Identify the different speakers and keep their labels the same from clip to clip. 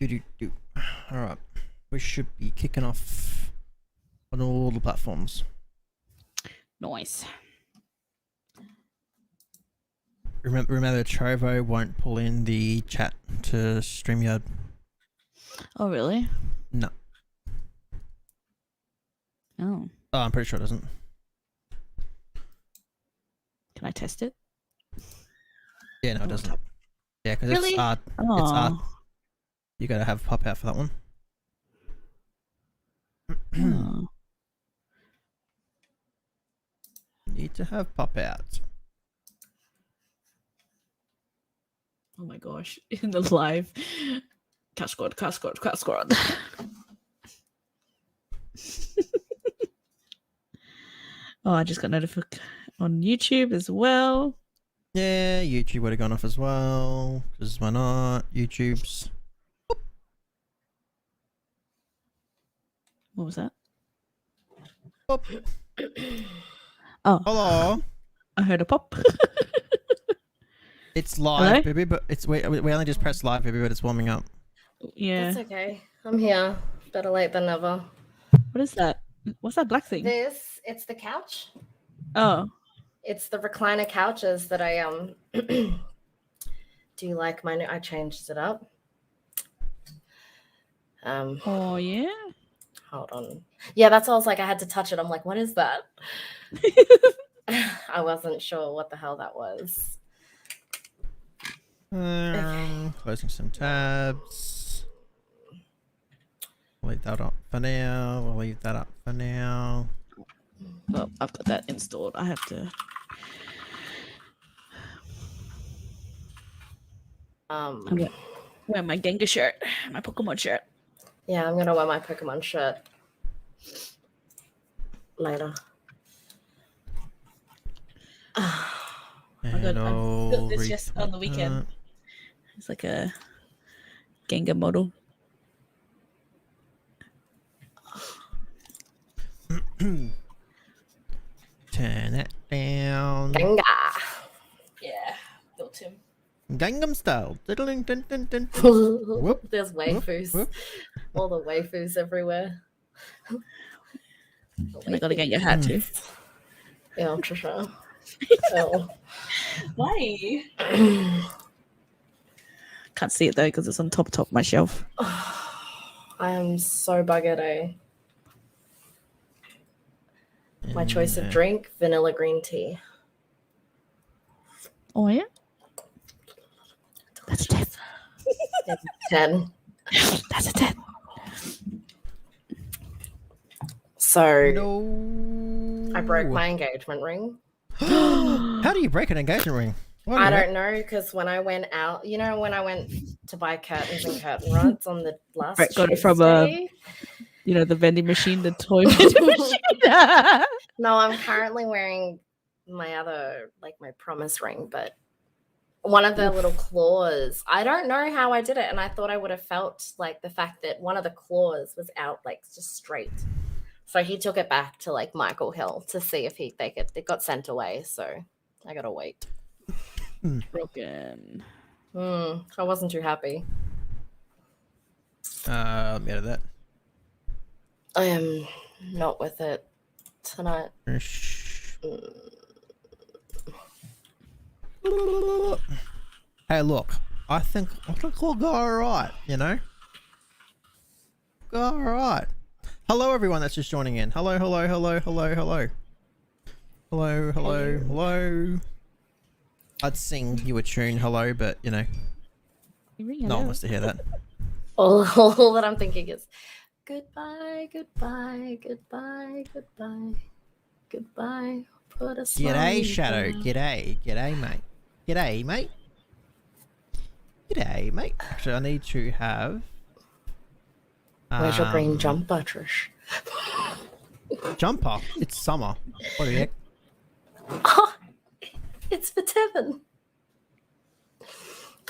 Speaker 1: Do. Alright. We should be kicking off on all the platforms.
Speaker 2: Nice.
Speaker 1: Remember, Trovo won't pull in the chat to StreamYard.
Speaker 2: Oh, really?
Speaker 1: No.
Speaker 2: Oh.
Speaker 1: Oh, I'm pretty sure it doesn't.
Speaker 2: Can I test it?
Speaker 1: Yeah, no, it doesn't. Yeah, because
Speaker 2: Really?
Speaker 1: it's art.
Speaker 2: Oh.
Speaker 1: It's art. You gotta have pop out for that one.
Speaker 2: Oh.
Speaker 1: Need to have pop out.
Speaker 2: Oh my gosh. In the live. CouchSquad. Oh, I just got notified on YouTube as well.
Speaker 1: Yeah, YouTube would have gone off as well. Because why not? YouTube's.
Speaker 2: What was that?
Speaker 1: Pop.
Speaker 2: Oh.
Speaker 1: Hello.
Speaker 2: I heard a pop.
Speaker 1: It's live,
Speaker 2: Hello?
Speaker 1: baby, but it's we only just pressed live, baby, but it's warming up.
Speaker 2: Yeah.
Speaker 3: That's okay. I'm here. Better late than never.
Speaker 2: What is that? What's that black thing?
Speaker 3: It's the couch.
Speaker 2: Oh.
Speaker 3: It's the recliner couches that I do you like my new? I changed it up.
Speaker 2: Oh, yeah?
Speaker 3: Hold on. Yeah, that's why I was like, I had to touch it. I'm like, what is that? I wasn't sure what the hell that was.
Speaker 1: Closing some tabs. Leave that up for now. We'll leave that up for now.
Speaker 2: Oh, I've got that installed. I have to. I'm gonna wear my Gengar shirt, my Pokemon shirt.
Speaker 3: Yeah, I'm gonna wear my Pokemon shirt later.
Speaker 2: I built this just on the weekend. It's like a Gengar model.
Speaker 1: Turn it down.
Speaker 3: Gengar.
Speaker 2: Yeah, built him.
Speaker 1: Gangnam style. Diddling, dun, dun, dun, dun. Whoop,
Speaker 3: There's waifus.
Speaker 1: whoop.
Speaker 3: All the waifus everywhere.
Speaker 2: And I gotta get your hat too.
Speaker 3: Yeah, for sure. Oh.
Speaker 2: Why? Can't see it though because it's on top of my shelf.
Speaker 3: I am so buggered, eh? My choice of drink, vanilla green tea.
Speaker 2: Oh yeah? That's a 10.
Speaker 3: 10.
Speaker 2: That's a 10.
Speaker 3: So
Speaker 1: No.
Speaker 3: I broke my engagement ring.
Speaker 1: How do you break an engagement ring? What
Speaker 3: I
Speaker 1: the heck?
Speaker 3: don't know, because when I went out, you know, when I went to buy curtains and curtain rods on the last
Speaker 2: Brett got it
Speaker 3: Tuesday,
Speaker 2: from you know, the vending machine, the toy vending machine.
Speaker 3: No, I'm currently wearing my other, like my promise ring, but one of the little claws, I don't know how I did it. And I thought I would have felt like the fact that one of the claws was out, like just straight. So he took it back to like Michael Hill to see if it got sent away. So I got to wait.
Speaker 2: Broken.
Speaker 3: I wasn't too happy.
Speaker 1: Let me edit that.
Speaker 3: I am not with it tonight.
Speaker 1: Hey, look. I think we'll go alright, you know? Go alright. Hello, everyone that's just joining in. Hello. Hello. I'd sing you a tune, hello, but, you know, no one wants to hear that.
Speaker 3: All that I'm thinking is goodbye. Put a smile
Speaker 1: G'day,
Speaker 3: on
Speaker 1: Shadow.
Speaker 3: your brow.
Speaker 1: G'day, mate. Actually, I need to have...
Speaker 3: Where's your green jumper, Trish?
Speaker 1: Jumper? It's summer. What the heck?
Speaker 3: Oh, it's for Tevin.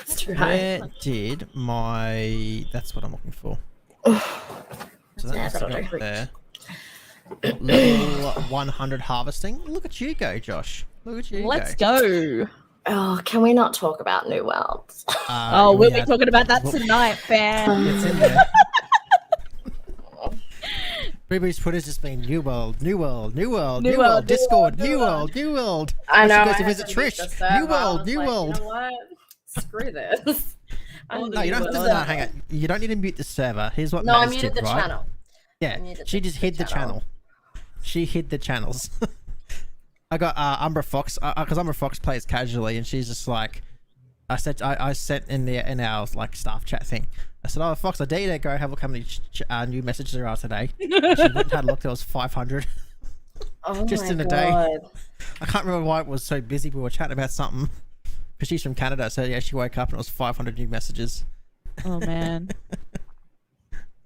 Speaker 3: It's too high.
Speaker 1: Where did my... That's what I'm looking for. So
Speaker 3: Yeah,
Speaker 1: that's
Speaker 3: that'll
Speaker 1: go
Speaker 3: do.
Speaker 1: there. Level 100 harvesting. Look at you go, Josh. Look at you
Speaker 2: Let's
Speaker 1: go.
Speaker 2: go.
Speaker 3: Oh, can we not talk about New World?
Speaker 2: We'll be talking about that tonight, fam.
Speaker 1: It's in there. Everybody's Twitter's just been New World, New World, New World, New World, Discord, New World, New World.
Speaker 3: I know.
Speaker 1: She goes to visit Trish. New World, New World.
Speaker 3: You know what? Screw this.
Speaker 1: No, you don't have to. No, hang on. You don't need to mute the server. Here's what.
Speaker 3: No, I
Speaker 1: Maz
Speaker 3: muted
Speaker 1: did,
Speaker 3: the
Speaker 1: right?
Speaker 3: channel.
Speaker 1: Yeah, she just hid the channel. She hid the channels. I got Umbra Fox because Umbra Fox plays casually, and she's just like, I sent in our like staff chat thing. I said, "Oh, Fox, I dare you to go have a look how many new messages there are today." She went and had a look. There was 500.
Speaker 3: Oh
Speaker 1: just
Speaker 3: my
Speaker 1: in a
Speaker 3: God.
Speaker 1: day. I can't remember why it was so busy. We were chatting about something because she's from Canada, so yeah, she woke up and it was 500 new messages.
Speaker 2: Oh man.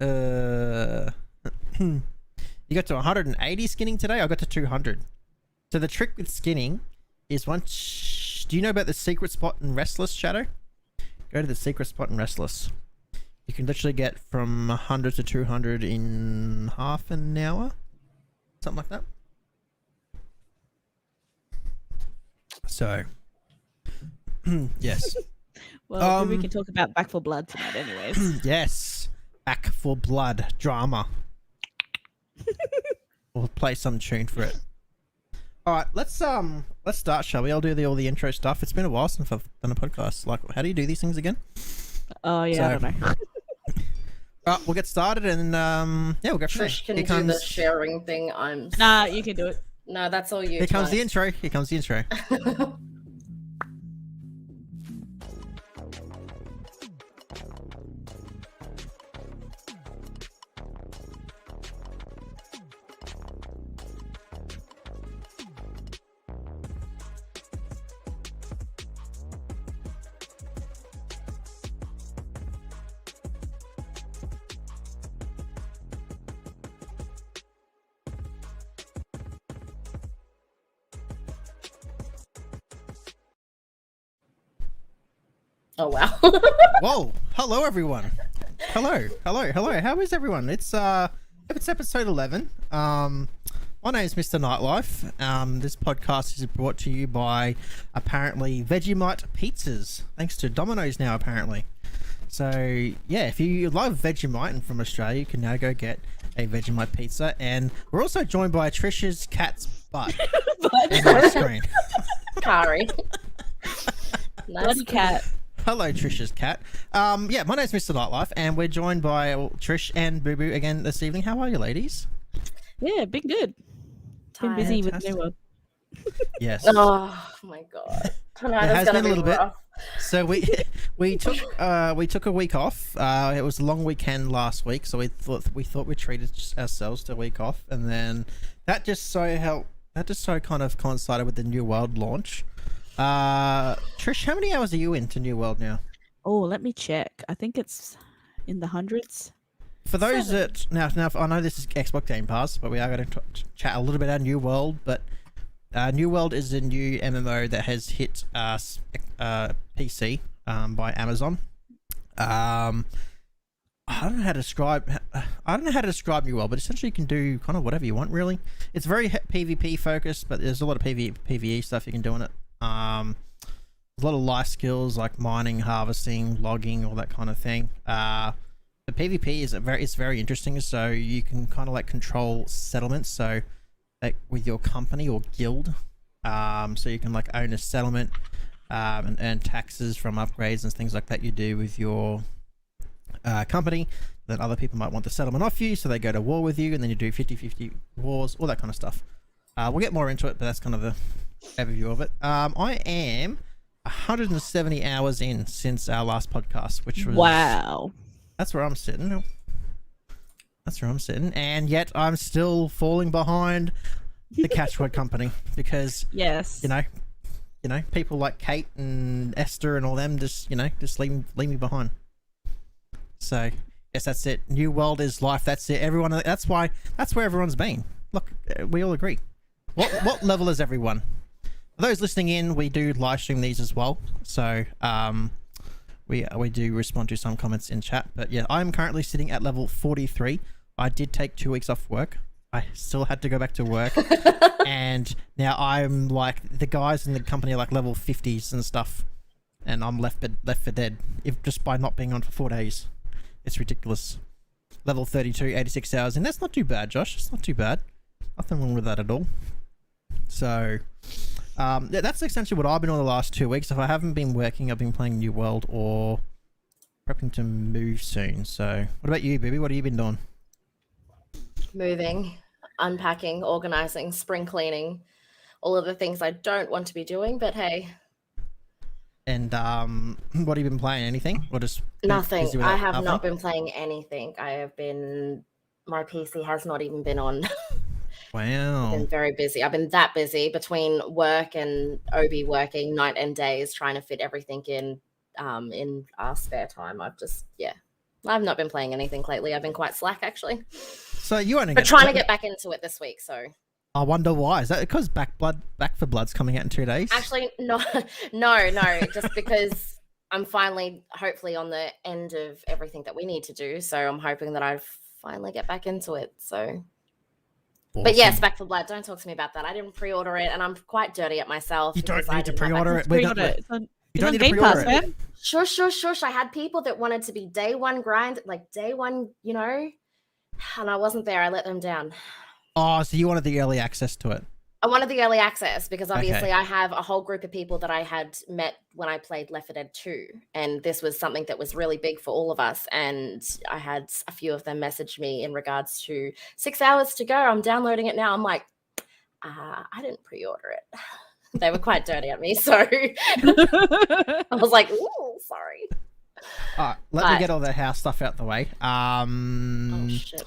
Speaker 1: You got to 180 skinning today. I got to 200. So the trick with skinning is once. Do you know about the secret spot in Restless, Shadow? Go to the secret spot in Restless. You can literally get from 100 to 200 in half an hour, something like that. So, yes.
Speaker 2: Well, we can talk about Back for Blood tonight, anyways.
Speaker 1: Yes, Back for Blood drama. We'll play some tune for it. All right, let's start, shall we? I'll do all the intro stuff. It's been a while since I've done a podcast. Like, how do you do these things again?
Speaker 2: Oh yeah, I don't know.
Speaker 1: We'll get started and yeah, we'll go from there.
Speaker 3: Trish can do the sharing thing.
Speaker 2: Nah, you can do it.
Speaker 3: No, that's all you.
Speaker 1: Here comes the intro. Here comes the intro.
Speaker 3: Oh wow.
Speaker 1: Whoa! Hello, everyone. Hello. How is everyone? It's episode 11. My name is Mr. Nightlife. This podcast is brought to you by apparently Vegemite pizzas, thanks to Domino's now apparently. So yeah, if you love Vegemite and from Australia, you can now go get a Vegemite pizza. And we're also joined by Trish's cat's butt on my screen.
Speaker 3: Kari.
Speaker 2: Bloody cat.
Speaker 1: Hello, Trish's cat. Yeah, my name's Mr. Nightlife, and we're joined by Trish and Boo Boo again this evening. How are you, ladies?
Speaker 2: Yeah, been good. Been busy with New World.
Speaker 1: Yes.
Speaker 3: Oh my God. Tonight
Speaker 1: It has been a little bit.
Speaker 3: rough.
Speaker 1: So we took a week off. It was a long weekend last week, so we thought we'd treat ourselves to a week off, and then that just so kind of coincided with the New World launch. Trish, how many hours are you into New World now?
Speaker 2: Oh, let me check. I think it's in the hundreds.
Speaker 1: For those that now I know this is Xbox Game Pass, but we are going to chat a little bit about New World. But New World is a new MMO that has hit PC by Amazon. I don't know how to describe New World, but essentially you can do kind of whatever you want. Really, it's very PvP focused, but there's a lot of PvE stuff you can do in it. A lot of life skills like mining, harvesting, logging, all that kind of thing. The PvP is very interesting. So you can kind of like control settlements. So like with your company or guild, so you can like own a settlement and earn taxes from upgrades and things like that you do with your company. Then other people might want the settlement off you, so they go to war with you, and then you do 50-50 wars, all that kind of stuff. We'll get more into it, but that's kind of the overview of it. I am 170 hours in since our last podcast, which was
Speaker 2: wow.
Speaker 1: That's where I'm sitting. And yet I'm still falling behind the CouchSquad company because
Speaker 2: yes,
Speaker 1: you know, people like Kate and Esther and all them just leave me behind. So yes, that's it. New World is life. That's it. Everyone. That's where everyone's been. Look, we all agree. What level is everyone? For those listening in, we do live stream these as well. So we do respond to some comments in chat. But yeah, I'm currently sitting at level 43. I did take 2 weeks off work I still had to go back to work, and now I'm like the guys in the company are like level 50s and stuff, and I'm left for dead if just by not being on for 4 days. It's ridiculous. Level 32, 86 hours, and that's not too bad, Josh. It's not too bad. Nothing wrong with that at all. So, that's essentially what I've been on the last 2 weeks. If I haven't been working, I've been playing New World or prepping to move soon. So, what about you, baby? What have you been doing?
Speaker 3: Moving, unpacking, organizing, spring cleaning, all of the things I don't want to be doing, but hey.
Speaker 1: And what have you been playing? Anything? Or just
Speaker 3: nothing? I have not been playing anything. My PC has not even been on.
Speaker 1: Wow.
Speaker 3: I've been very busy. I've been that busy between work and OB working night and days, trying to fit everything in our spare time. I've not been playing anything lately. I've been quite slack, actually.
Speaker 1: So you only
Speaker 3: trying to get back into it this week. So
Speaker 1: I wonder why. Is that because Back for Blood's coming out in 2 days?
Speaker 3: Actually, no, just because I'm finally, hopefully, on the end of everything that we need to do. So I'm hoping that I finally get back into it. So, awesome. But yes, Back for Blood. Don't talk to me about that. I didn't pre-order it, and I'm quite dirty at myself.
Speaker 1: You don't need to pre-order it.
Speaker 2: You don't need to pre-order it.
Speaker 3: Shush. I had people that wanted to be day one grind, like day one, and I wasn't there. I let them down.
Speaker 1: Oh, so you wanted the early access to it?
Speaker 3: I wanted the early access because obviously I have a whole group of people that I had met when I played Left 4 Dead 2. And this was something that was really big for all of us. And I had a few of them message me in regards to 6 hours to go. I'm downloading it now. I'm like, I didn't pre-order it. They were quite dirty at me. So I was like, ooh, sorry.
Speaker 1: All right, let me get all the house stuff out the way.
Speaker 3: Oh, shit.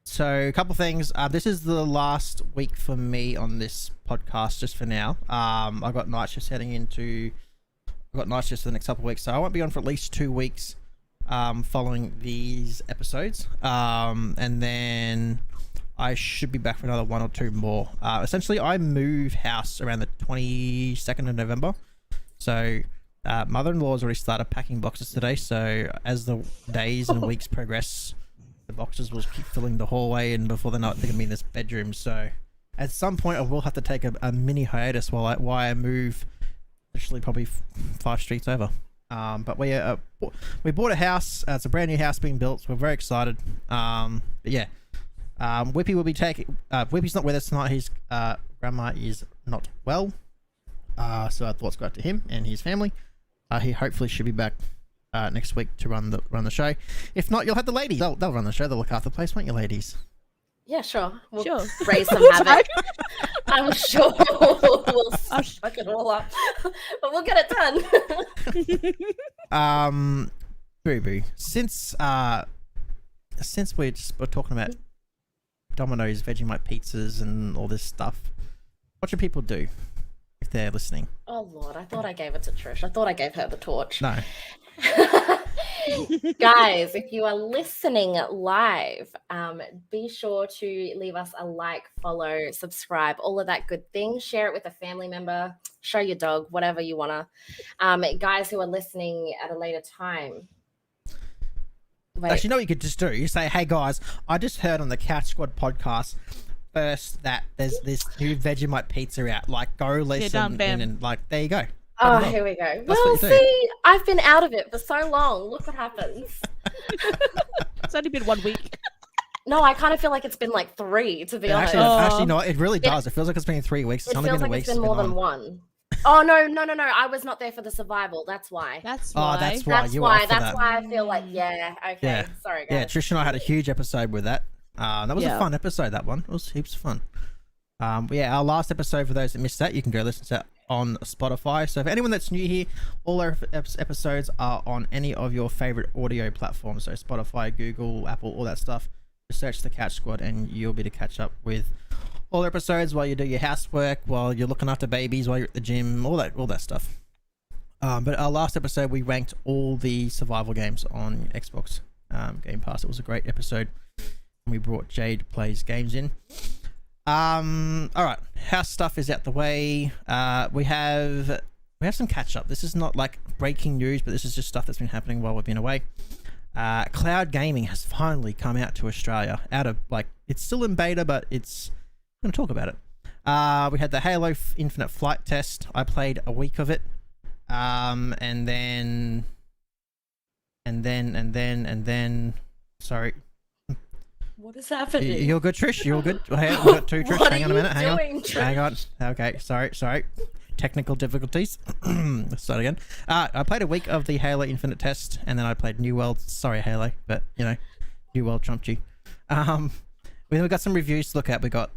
Speaker 1: So a couple things. This is the last week for me on this podcast, just for now. I got night shifts for the next couple of weeks, so I won't be on for at least 2 weeks following these episodes. And then I should be back for another 1 or 2 more. Essentially, I move house around the 22nd of November. So mother-in-law's already started packing boxes today. So as the days and weeks progress, the boxes will keep filling the hallway, and before they're not, they're gonna be in this bedroom. So at some point, I will have to take a mini hiatus while I move, literally probably 5 streets over. But we bought a house. It's a brand new house being built, so we're very excited. But yeah, Whippy will be taking. Whippy's not with us tonight. His grandma is not well. So our thoughts go out to him and his family. He hopefully should be back next week to run the show. If not, you'll have the ladies. They'll run the show. They'll look after the place, won't you, ladies?
Speaker 3: Yeah, sure. We'll
Speaker 2: sure.
Speaker 3: raise some havoc. I'm sure we'll fuck it all up, but we'll get it done.
Speaker 1: Boo. Since we're talking about Domino's Vegemite pizzas and all this stuff, what should people do if they're listening?
Speaker 3: Oh Lord, I thought I gave it to Trish. I thought I gave her the torch.
Speaker 1: No.
Speaker 3: Guys, if you are listening live, be sure to leave us a like, follow, subscribe, all of that good thing. Share it with a family member, show your dog, whatever you want to. Guys who are listening at a later time.
Speaker 1: Actually, you know what you could just do? You say, hey guys, I just heard on the Couch Squad podcast first that there's this new Vegemite pizza out. Like, go listen and like, there you go.
Speaker 3: Oh, here we go. Well, see, I've been out of it for so long. Look what happens.
Speaker 2: It's only been 1 week.
Speaker 3: No, I kind of feel like it's been like 3, to be honest.
Speaker 1: Actually, no, it really does. It feels like it's been 3 weeks. It's only been a week.
Speaker 3: It's been more than 1. Oh, no. I was not there for the survival. That's why.
Speaker 2: That's why.
Speaker 3: That's why I feel like, yeah. Okay. Yeah. Sorry, guys.
Speaker 1: Yeah, Trish and I had a huge episode with that. That was a fun episode, that one. It was heaps of fun. But yeah, our last episode, for those that missed that, you can go listen to that on Spotify. So for anyone that's new here, all our episodes are on any of your favorite audio platforms. So Spotify, Google, Apple, all that stuff. Just search the Couch Squad and you'll be able to catch up with all episodes while you do your housework, while you're looking after babies, while you're at the gym, all that stuff. But our last episode, we ranked all the survival games on Xbox Game Pass. It was a great episode. And we brought Jade Plays Games in. All right, house stuff is out the way. We have some catch up. This is not like breaking news, but this is just stuff that's been happening while we've been away. cloud gaming has finally come out to Australia. It's still in beta, but I'm going to talk about it. We had the Halo Infinite Flight test. I played a week of it. And then, sorry.
Speaker 2: What is happening?
Speaker 1: You're good, Trish? You're good? Hey, we got two, Trish.
Speaker 3: What
Speaker 1: Hang on
Speaker 3: are
Speaker 1: a minute.
Speaker 3: you
Speaker 1: Hang
Speaker 3: doing,
Speaker 1: on.
Speaker 3: Trish?
Speaker 1: Hang on. Okay, sorry. Technical difficulties. Let's start again. I played a week of the Halo Infinite test, and then I played New World. Sorry, Halo, but, New World trumped you. We got some reviews to look at. We got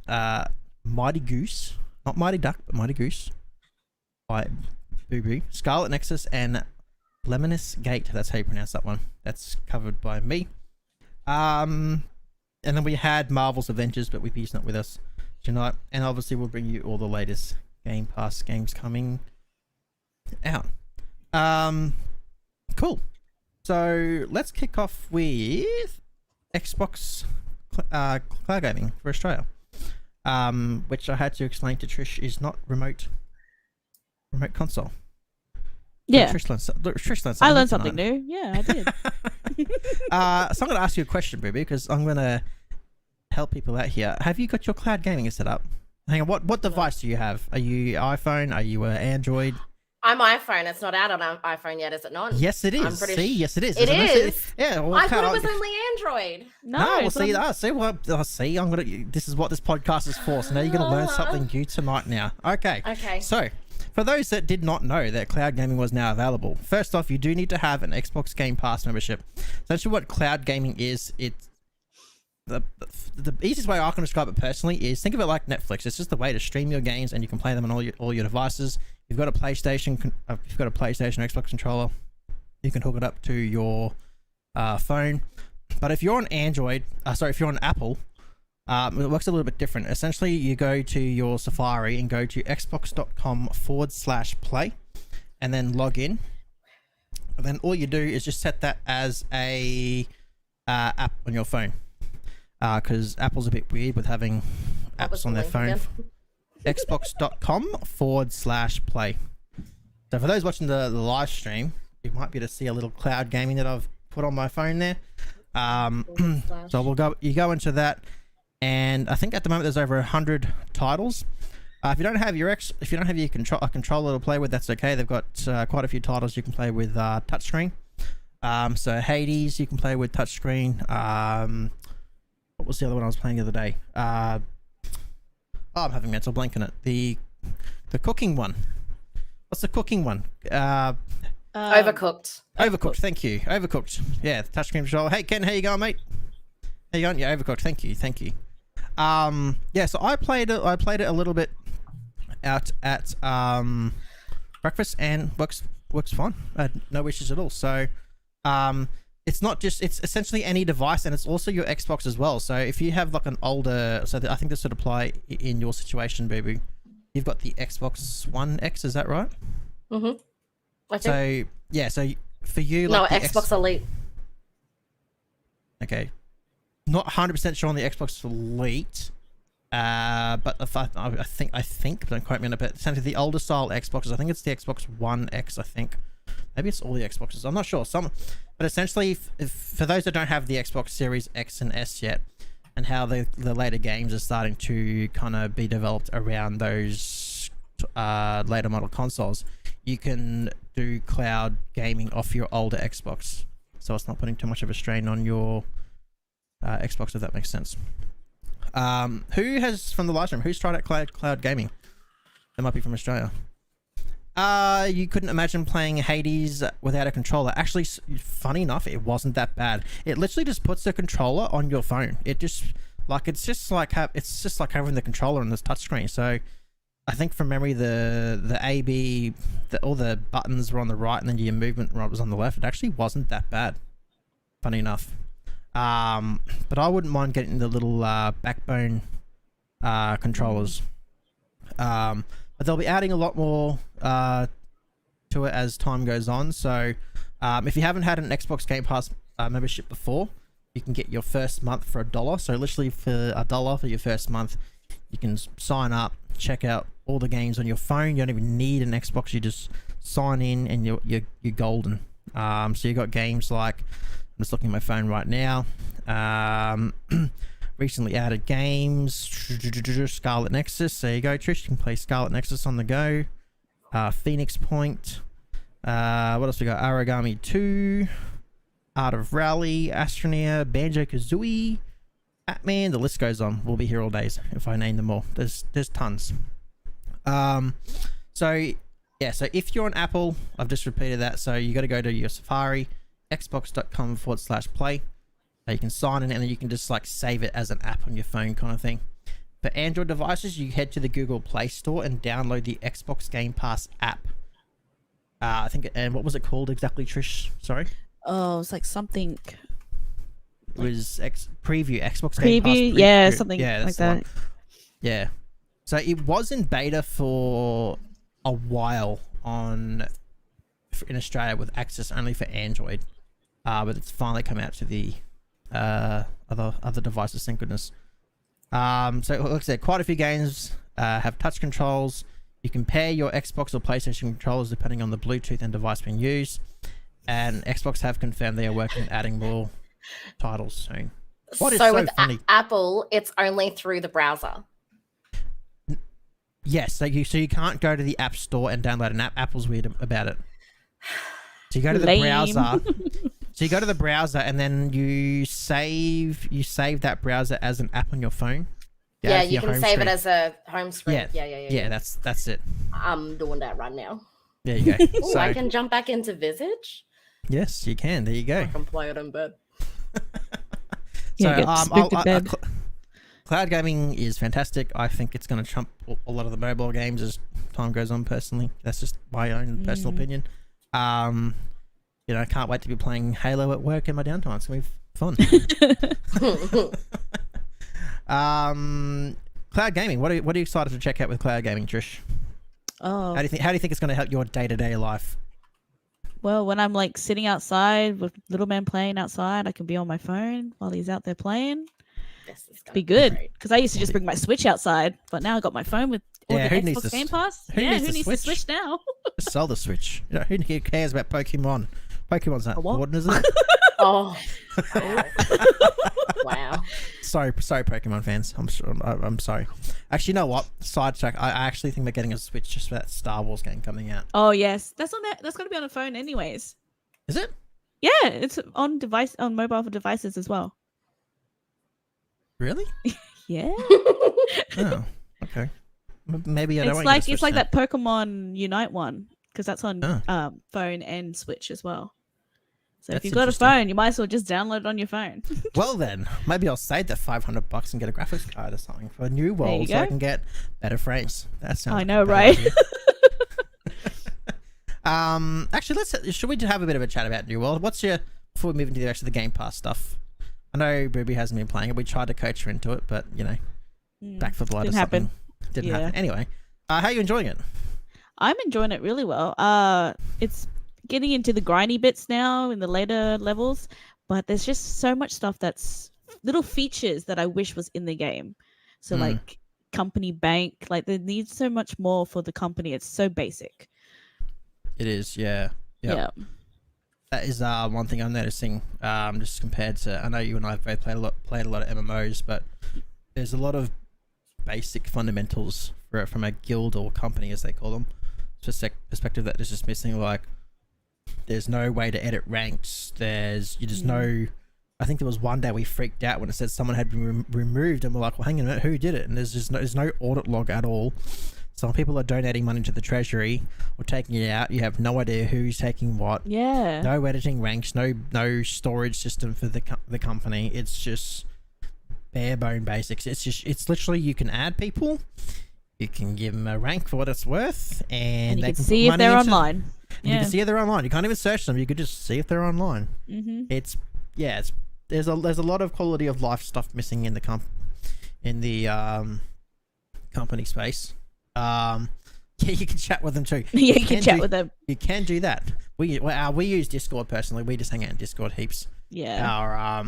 Speaker 1: Mighty Goose. Not Mighty Duck, but Mighty Goose. By Boo Boo. Scarlet Nexus, and Lemnis Gate. That's how you pronounce that one. That's covered by me. And then we had Marvel's Avengers, but Whippy's not with us tonight. And obviously we'll bring you all the latest Game Pass games coming out. Cool. So let's kick off with Xbox cloud gaming for Australia. Which I had to explain to Trish is not remote console.
Speaker 2: Yeah.
Speaker 1: Trish learned
Speaker 2: I learned something new. Yeah, I did.
Speaker 1: So I'm going to ask you a question, Boo, because I'm going to help people out here. Have you got your cloud gaming set up? Hang on, what device do you have? Are you iPhone? Are you Android?
Speaker 3: I'm iPhone. It's not out on iPhone yet, is it not?
Speaker 1: Yes, it is. Yes, it is.
Speaker 3: It is.
Speaker 1: Yeah. Well,
Speaker 3: I thought it was only Android.
Speaker 1: No, well, see. I'm gonna. This is what this podcast is for. So now you're gonna learn something new tonight. Now, okay.
Speaker 3: Okay.
Speaker 1: So, for those that did not know that cloud gaming was now available, first off, you do need to have an Xbox Game Pass membership. Essentially, what cloud gaming is, it's the easiest way I can describe it personally is think of it like Netflix. It's just a way to stream your games and you can play them on all your devices. You've got a PlayStation, or Xbox controller, you can hook it up to your phone. But if you're on if you're on Apple, it works a little bit different. Essentially, you go to your Safari and go to xbox.com/play and then log in. And then all you do is just set that as a app on your phone. Because Apple's a bit weird with having apps on their phone. xbox.com/play. So for those watching the live stream, you might be able to see a little cloud gaming that I've put on my phone there. So you go into that, and I think at the moment there's over 100 titles. If you don't have your controller to play with, that's okay. They've got quite a few titles you can play with touchscreen. So Hades you can play with touchscreen. What was the other one I was playing the other day? I'm having mental blank on it. The cooking one. What's the cooking one?
Speaker 3: Overcooked.
Speaker 1: Overcooked. Thank you. Overcooked. Yeah, the touchscreen controller. Hey Ken, how you going, mate? How you going? Yeah, Overcooked. Thank you. Yeah. So I played it a little bit out at breakfast and works fine. I had no issues at all. So it's essentially any device, and it's also your Xbox as well. So if you have like an older, I think this would apply in your situation, Boo Boo. You've got the Xbox One X, is that right?
Speaker 3: Mm-hmm.
Speaker 1: So yeah, so for you,
Speaker 3: no,
Speaker 1: like
Speaker 3: Xbox Elite.
Speaker 1: Okay, not 100% sure on the Xbox Elite, but I think, but don't quote me on it. But essentially, the older style Xboxes, I think it's the Xbox One X. I think maybe it's all the Xboxes. I'm not sure. But essentially, for those that don't have the Xbox Series X and S yet, and how the later games are starting to kind of be developed around those later model consoles, you can do cloud gaming off your older Xbox. So it's not putting too much of a strain on your Xbox, if that makes sense. Who has, from the live stream, who's tried out cloud gaming? That might be from Australia. You couldn't imagine playing Hades without a controller. Actually, funny enough, it wasn't that bad. It literally just puts the controller on your phone. It's just like having the controller on this touchscreen. So I think from memory, the AB, all the buttons were on the right, and then your movement was on the left. It actually wasn't that bad. Funny enough. But I wouldn't mind getting the little backbone controllers. But they'll be adding a lot more to it as time goes on. So if you haven't had an Xbox Game Pass membership before, you can get your first month for $1. So literally for $1 for your first month, you can sign up, check out all the games on your phone. You don't even need an Xbox. You just sign in and you're golden. So you got games like just looking at my phone right now. Recently added games. Scarlet Nexus. There you go, Trish. You can play Scarlet Nexus on the go. Phoenix Point. What else we got? Origami 2. Art of Rally. Astroneer. Banjo-Kazooie. Batman. The list goes on. We'll be here all days if I name them all. There's tons. So if you're on Apple, I've just repeated that. So you got to go to your Safari, xbox.com/play. You can sign in and then you can just like save it as an app on your phone kind of thing. For Android devices, you head to the Google Play Store and download the Xbox Game Pass app. I think, and what was it called exactly, Trish? Sorry.
Speaker 2: Oh, it's like something.
Speaker 1: It was Preview, Xbox
Speaker 2: Preview,
Speaker 1: Game Pass Preview.
Speaker 2: yeah, something
Speaker 1: yeah,
Speaker 2: like that.
Speaker 1: Yeah. So it was in beta for a while in Australia with access only for Android, but it's finally come out to the other devices, thank goodness. So like I said, quite a few games have touch controls. You can pair your Xbox or PlayStation controllers depending on the Bluetooth and device being used. And Xbox have confirmed they are working on adding more titles soon. What is so
Speaker 3: with
Speaker 1: funny?
Speaker 3: Apple, it's only through the browser.
Speaker 1: Yes, so you can't go to the App Store and download an app. Apple's weird about it. So you go to the browser. So you go to the browser and then you save that browser as an app on your phone.
Speaker 3: Yeah, you can save it as a home screen. Yeah.
Speaker 1: That's it.
Speaker 3: I'm doing that right now.
Speaker 1: There you go.
Speaker 3: Ooh,
Speaker 1: So
Speaker 3: I can jump back into Visage.
Speaker 1: yes, you can. There you go.
Speaker 3: I can play it in bed.
Speaker 1: So cloud gaming is fantastic. I think it's going to trump a lot of the mobile games as time goes on. Personally, that's just my own personal opinion. I can't wait to be playing Halo at work in my downtime. It's gonna be fun. Cloud gaming. What are you excited to check out with cloud gaming, Trish?
Speaker 2: Oh,
Speaker 1: How do you think it's going to help your day-to-day life?
Speaker 2: well, when I'm like sitting outside with little man playing outside, I can be on my phone while he's out there playing.
Speaker 3: This is
Speaker 2: Be good, because I used to just bring my Switch outside, but now I got my phone with all the Xbox Game Pass. Who needs the Switch now?
Speaker 1: Just sell the Switch. Who cares about Pokemon? Pokemon's not important, isn't it?
Speaker 3: Oh. Wow.
Speaker 1: Sorry, Pokemon fans. I'm sorry. Actually, you know what? Sidetrack. I actually think they're getting a Switch just for that Star Wars game coming out.
Speaker 2: Oh yes, that's on that. That's got to be on a phone, anyways.
Speaker 1: Is it?
Speaker 2: Yeah, it's on mobile devices as well.
Speaker 1: Really?
Speaker 2: Yeah.
Speaker 1: Oh, okay. Maybe I don't.
Speaker 2: It's like that Pokemon Unite one, because that's on phone and Switch as well. So
Speaker 1: That's
Speaker 2: if you've got a phone, you might as well just download it on your phone.
Speaker 1: Well then, maybe I'll save that $500 and get a graphics card or something for a new world, so I can get better frames. That sounds.
Speaker 2: I know, right?
Speaker 1: Actually, should we have a bit of a chat about New World? Before we move into the rest of the Game Pass stuff? I know Booby hasn't been playing it. We tried to coach her into it, but Back for Blood
Speaker 2: didn't
Speaker 1: or something.
Speaker 2: happen.
Speaker 1: Didn't happen. Anyway, how are you enjoying it?
Speaker 2: I'm enjoying it really well. It's getting into the grindy bits now in the later levels, but there's just so much stuff that's little features that I wish was in the game. So like company bank, like there needs so much more for the company. It's so basic.
Speaker 1: It is, yeah.
Speaker 2: Yeah.
Speaker 1: That is one thing I'm noticing. Just compared to, I know you and I have both played a lot of MMOs, but there's a lot of basic fundamentals from a guild or company, as they call them, perspective that is just missing. Like, there's no way to edit ranks. There's no. I think there was one day we freaked out when it said someone had been removed, and we're like, "Well, hang on a minute, who did it?" And there's no audit log at all. Some people are donating money to the treasury or taking it out. You have no idea who's taking what.
Speaker 2: Yeah.
Speaker 1: No editing ranks. No storage system for the company. It's just bare bone basics. It's literally you can add people. You can give them a rank for what it's worth, and
Speaker 2: you
Speaker 1: they
Speaker 2: can
Speaker 1: can
Speaker 2: see if they're online.
Speaker 1: You can see if they're online. You can't even search them. You could just see if they're online.
Speaker 2: Mm-hmm.
Speaker 1: There's a lot of quality of life stuff missing in the company space. Yeah, you can chat with them too.
Speaker 2: Yeah, you can chat with them.
Speaker 1: You can do that. We use Discord personally. We just hang out in Discord heaps.
Speaker 2: Yeah.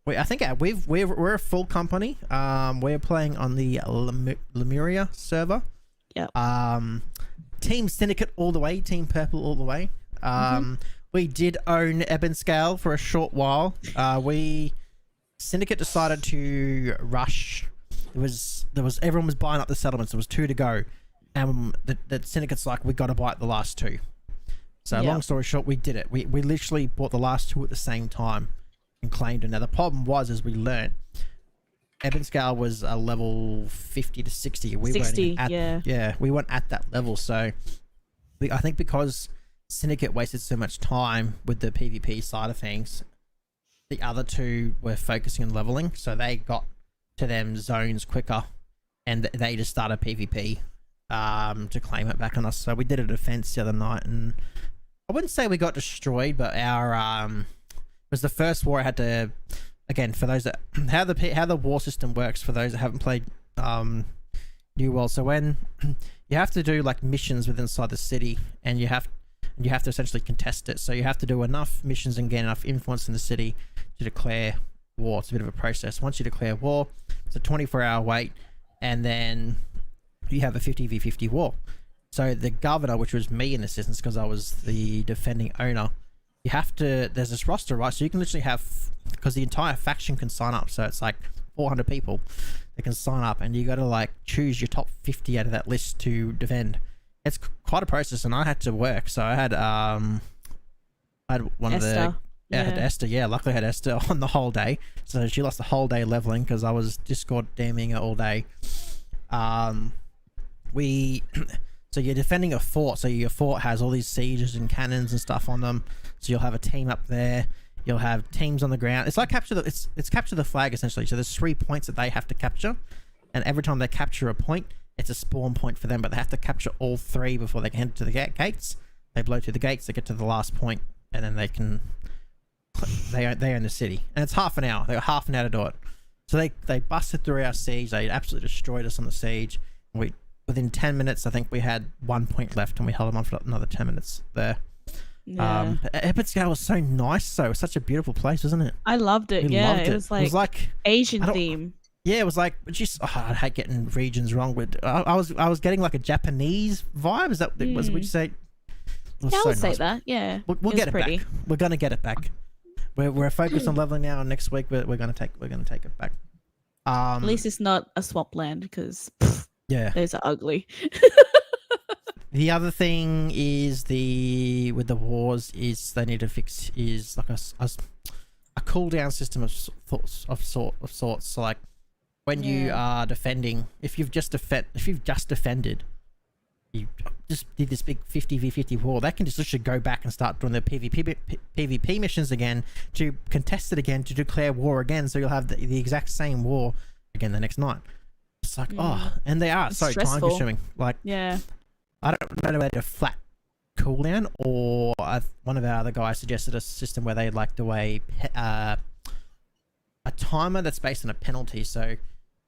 Speaker 1: I think we're a full company. We're playing on the Lemuria server.
Speaker 2: Yeah.
Speaker 1: Team Syndicate all the way. Team Purple all the way. we did own Ebonscale for a short while. Syndicate decided to rush. Everyone was buying up the settlements. There was 2 to go, and the Syndicate's like, we got to buy the last 2. So long story short, we did it. We literally bought the last 2 at the same time and claimed it. Now the problem was, as we learned, Ebonscale was a level 50 to 60. We
Speaker 2: 60,
Speaker 1: we weren't at that level. So I think because Syndicate wasted so much time with the PvP side of things, the other 2 were focusing on leveling, so they got to them zones quicker, and they just started PvP to claim it back on us. So we did a defense the other night, and I wouldn't say we got destroyed, but our it was the first war I had to, again, for those that how the war system works for those that haven't played New World. So when you have to do like missions within inside the city, and you have to essentially contest it. So you have to do enough missions and gain enough influence in the city to declare war. It's a bit of a process. Once you declare war, it's a 24-hour wait, and then you have a 50v50 war. So the governor, which was me in this instance because I was the defending owner, you have to, there's this roster, right? So you can literally have, because the entire faction can sign up, so it's like 400 people that can sign up, and you got to like choose your top 50 out of that list to defend. It's quite a process, and I had to work. So I had one
Speaker 2: Esther.
Speaker 1: of the I had Esther. Yeah, luckily I had Esther on the whole day, so she lost the whole day leveling because I was Discord damning her all day. So you're defending a fort, so your fort has all these sieges and cannons and stuff on them. So you'll have a team up there. You'll have teams on the ground. It's like it's capture the flag essentially. So there's 3 points that they have to capture, and every time they capture a point, it's a spawn point for them. But they have to capture all 3 before they can head to the gates. They blow through the gates. They get to the last point, and then they own the city. And it's half an hour. They got half an hour to do it. So they busted through our siege. They absolutely destroyed us on the siege. Within 10 minutes, I think we had 1 point left, and we held them on for another 10 minutes there.
Speaker 2: Yeah.
Speaker 1: Ebonscale was so nice, though. It was such a beautiful place, wasn't it?
Speaker 2: I loved it.
Speaker 1: We
Speaker 2: Yeah,
Speaker 1: loved
Speaker 2: it was like Asian theme.
Speaker 1: Yeah, it was like, I hate getting regions wrong. But I was getting like a Japanese vibe. Is that would you say?
Speaker 2: Yeah, I would say that. Yeah,
Speaker 1: we'll get it back. We're gonna get it back. We're focused on leveling now, and next week we're gonna take it back.
Speaker 2: At least it's not a swampland, because
Speaker 1: yeah,
Speaker 2: those are ugly.
Speaker 1: The other thing is with the wars is they need to fix is like a cooldown system of sorts. So like when you are defending, if you've just defended, you just did this big 50v50 war, they can just literally go back and start doing the PvP missions again to contest it again, to declare war again. So you'll have the exact same war again the next night. It's like and they are so time consuming. Like I don't know whether a flat cooldown or one of our other guys suggested a system where they like do a timer that's based on a penalty. So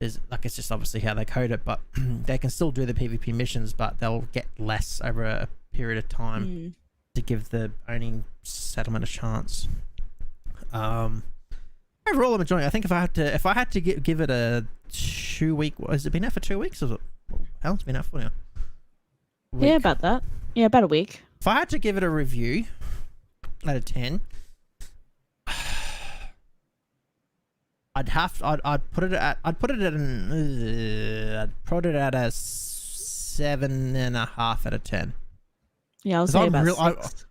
Speaker 1: there's like, it's just obviously how they code it, but they can still do the PvP missions, but they'll get less over a period of time to give the owning settlement a chance. Overall, I'm enjoying it. I think if I had to give it a 2-week, has it been out for 2 weeks? Or how long's it been out for now?
Speaker 2: Yeah, about that. Yeah, about a week.
Speaker 1: If I had to give it a review out of 10, I'd put it at a 7.5 out of 10.
Speaker 2: Yeah, I'll say about 6.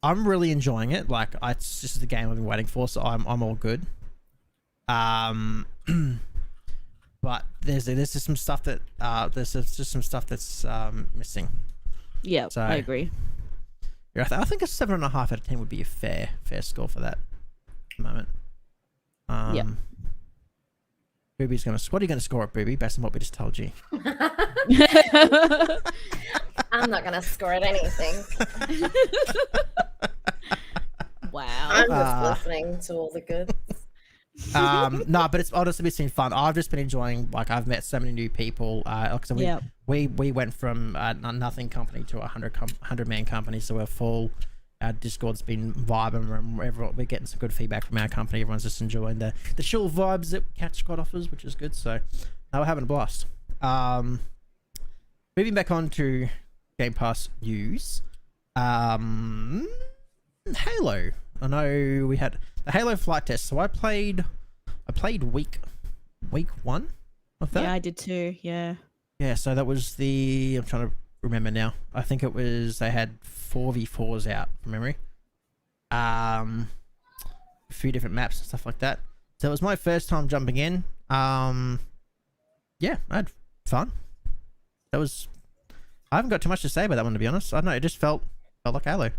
Speaker 1: I'm really enjoying it. Like, it's just the game I've been waiting for, so I'm all good. But there's just some stuff that that's missing.
Speaker 2: Yeah,
Speaker 1: so,
Speaker 2: I agree.
Speaker 1: Yeah, I think a 7.5 out of 10 would be a fair score for that at the moment.
Speaker 2: Yeah.
Speaker 1: Booby's what are you gonna score at, Booby, based on what we just told you?
Speaker 3: I'm not gonna score at anything.
Speaker 2: Wow.
Speaker 3: I'm just listening to all the good.
Speaker 1: No, but it's honestly been fun. I've just been enjoying, like, I've met so many new people. We went from a nothing company to a 100-man company, so we're full. Our Discord's been vibing, and we're getting some good feedback from our company. Everyone's just enjoying the chill vibes that CouchSquad offers, which is good. So we're having a blast. Moving back on to Game Pass news. Halo. I know we had the Halo flight test, so I played week 1 of that.
Speaker 2: Yeah, I did too. Yeah.
Speaker 1: Yeah, so that was I'm trying to remember now. I think it was they had 4v4s out from memory. A few different maps and stuff like that. So it was my first time jumping in. Yeah, I had fun. I haven't got too much to say about that one, to be honest. I don't know, it just felt like Halo.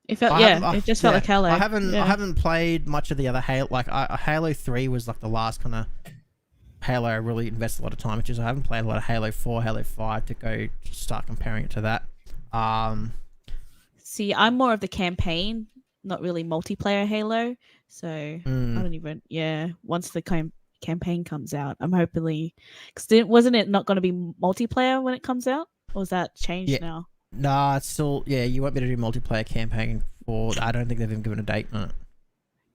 Speaker 2: It felt it just felt like Halo.
Speaker 1: I haven't played much of the other Halo. Like Halo 3 was like the last kind of Halo I really invested a lot of time, which is I haven't played a lot of Halo 4, Halo 5 to go start comparing it to that.
Speaker 2: See, I'm more of the campaign, not really multiplayer Halo. So I don't even. Yeah, once the campaign comes out, I'm hopefully because wasn't it not going to be multiplayer when it comes out, or is that changed now?
Speaker 1: Nah, it's still you won't be able to do multiplayer campaign for. I don't think they've even given a date on it.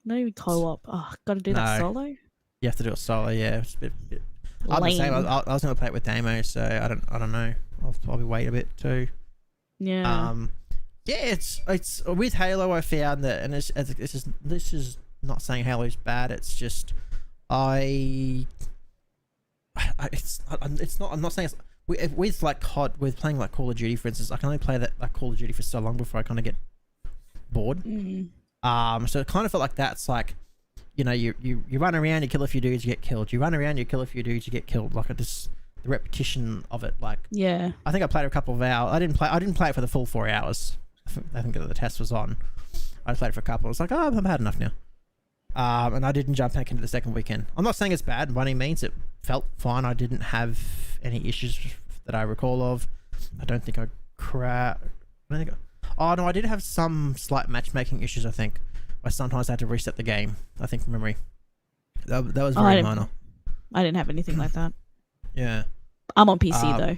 Speaker 2: Not even co-op. Oh, got to do that solo.
Speaker 1: You have to do it solo. Yeah, it's a bit. I'm the same. I was going to play it with Damo, so I don't know. I'll probably wait a bit too.
Speaker 2: Yeah.
Speaker 1: Yeah, it's with Halo. I found that, and this is not saying Halo's bad. It's just it's not. I'm not saying it's, with like COD, with playing like Call of Duty, for instance. I can only play that like Call of Duty for so long before I kind of get bored. So it kind of felt like that's like, you know, you run around, you kill a few dudes, you get killed. You run around, you kill a few dudes, you get killed. Like the repetition of it. Like
Speaker 2: yeah, I
Speaker 1: think I played a couple of hours. I didn't play it for the full 4 hours. I think the test was on. I played it for a couple. I was like, oh, I've had enough now. And I didn't jump back into the second weekend. I'm not saying it's bad by any means. It felt fine. I didn't have any issues that I recall of. I don't think I oh no, I did have some slight matchmaking issues. I think I sometimes had to reset the game. I think from memory. That was very minor.
Speaker 2: I didn't have anything like that.
Speaker 1: Yeah.
Speaker 2: I'm on PC though.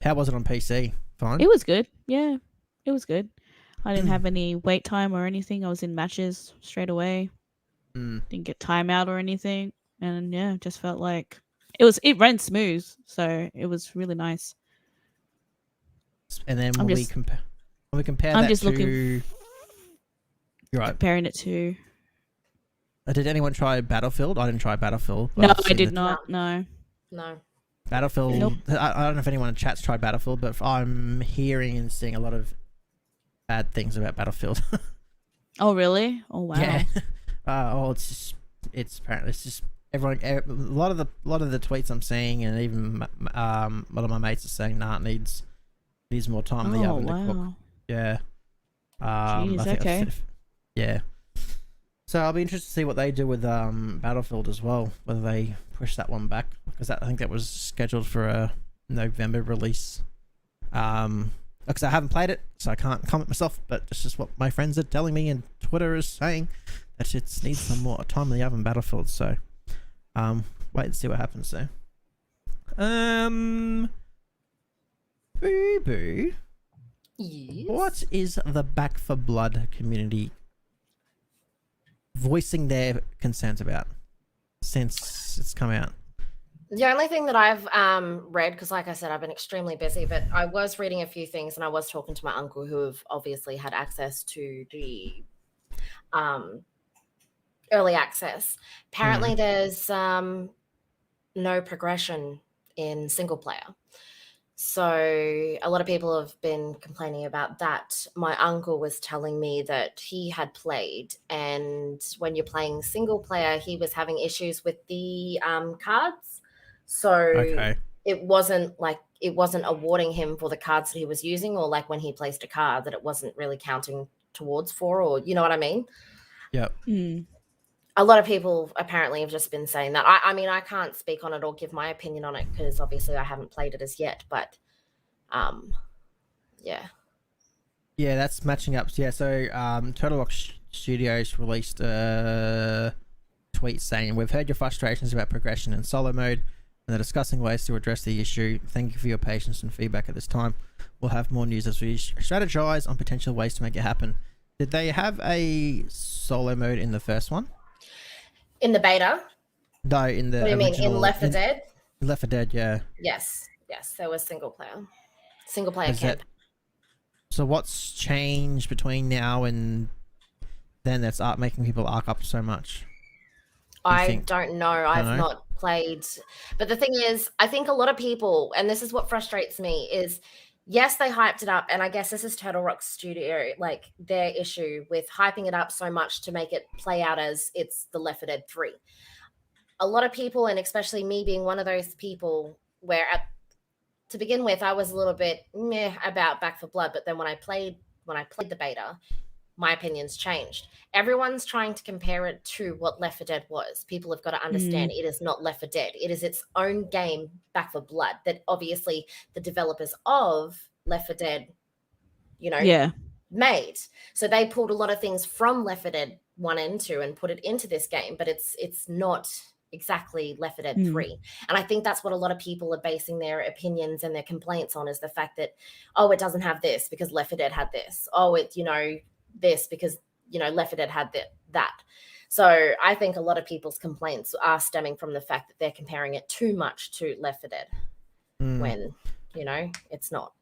Speaker 1: How was it on PC? Fine.
Speaker 2: It was good. Yeah, it was good. I didn't have any wait time or anything. I was in matches straight away. Didn't get timeout or anything, and yeah, just felt like it ran smooth. So it was really nice.
Speaker 1: And then when we compare
Speaker 2: I'm
Speaker 1: that
Speaker 2: just
Speaker 1: to,
Speaker 2: looking.
Speaker 1: You're right.
Speaker 2: Comparing it to.
Speaker 1: Did anyone try Battlefield? I didn't try Battlefield.
Speaker 2: No, I did not. No.
Speaker 1: Battlefield.
Speaker 2: Nope.
Speaker 1: I don't know if anyone in chat's tried Battlefield, but I'm hearing and seeing a lot of bad things about Battlefield.
Speaker 2: Oh really? Oh wow.
Speaker 1: Yeah. It's apparently it's just everyone. A lot of the tweets I'm seeing, and even a lot of my mates are saying, nah, it needs more time in the oven to cook. Yeah.
Speaker 2: Jeez,
Speaker 1: I think
Speaker 2: okay.
Speaker 1: Yeah. So I'll be interested to see what they do with Battlefield as well, whether they push that one back, because I think that was scheduled for a November release. Because I haven't played it, so I can't comment myself, but it's just what my friends are telling me, and Twitter is saying that it needs some more time in the oven. Battlefield. So wait and see what happens there. Boo Boo.
Speaker 3: Yes.
Speaker 1: What is the Back for Blood community voicing their concerns about since it's come out?
Speaker 3: The only thing that I've read, because like I said, I've been extremely busy, but I was reading a few things, and I was talking to my uncle, who have obviously had access to the early access. Apparently there's no progression in single player. So a lot of people have been complaining about that. My uncle was telling me that he had played, and when you're playing single player, he was having issues with the cards. So it wasn't awarding him for the cards that he was using, or like when he placed a card that it wasn't really counting towards for, or you know what I mean?
Speaker 1: Yep.
Speaker 3: A lot of people apparently have just been saying that. I mean, I can't speak on it or give my opinion on it because obviously I haven't played it as yet, but yeah.
Speaker 1: Yeah, that's matching up. Yeah, so Turtle Rock Studios released a tweet saying, "We've heard your frustrations about progression in solo mode and are discussing ways to address the issue. Thank you for your patience and feedback at this time. We'll have more news as we strategize on potential ways to make it happen." Did they have a solo mode in the first one?
Speaker 3: In the beta?
Speaker 1: No, in the
Speaker 3: What do you mean, in Left 4 Dead?
Speaker 1: Left 4 Dead, yeah.
Speaker 3: Yes, there was single player campaign.
Speaker 1: So what's changed between now and then that's making people arc up so much?
Speaker 3: I don't know. I've
Speaker 1: know?
Speaker 3: not played. But the thing is, I think a lot of people, and this is what frustrates me, is yes, they hyped it up. And I guess this is Turtle Rock Studio, like their issue with hyping it up so much to make it play out as it's the Left 4 Dead 3. A lot of people, and especially me being one of those people where to begin with, I was a little bit meh about Back 4 Blood. But then when I played the beta, my opinions changed. Everyone's trying to compare it to what Left 4 Dead was. People have got to understand it is not Left 4 Dead. It is its own game, Back 4 Blood, that obviously the developers of Left 4 Dead, made. So they pulled a lot of things from Left 4 Dead 1 and 2 and put it into this game, but it's not exactly Left 4 Dead 3. And I think that's what a lot of people are basing their opinions and their complaints on, is the fact that, oh, it doesn't have this because Left 4 Dead had this. Oh, it, this because Left 4 Dead had that. So I think a lot of people's complaints are stemming from the fact that they're comparing it too much to Left 4 Dead when it's not.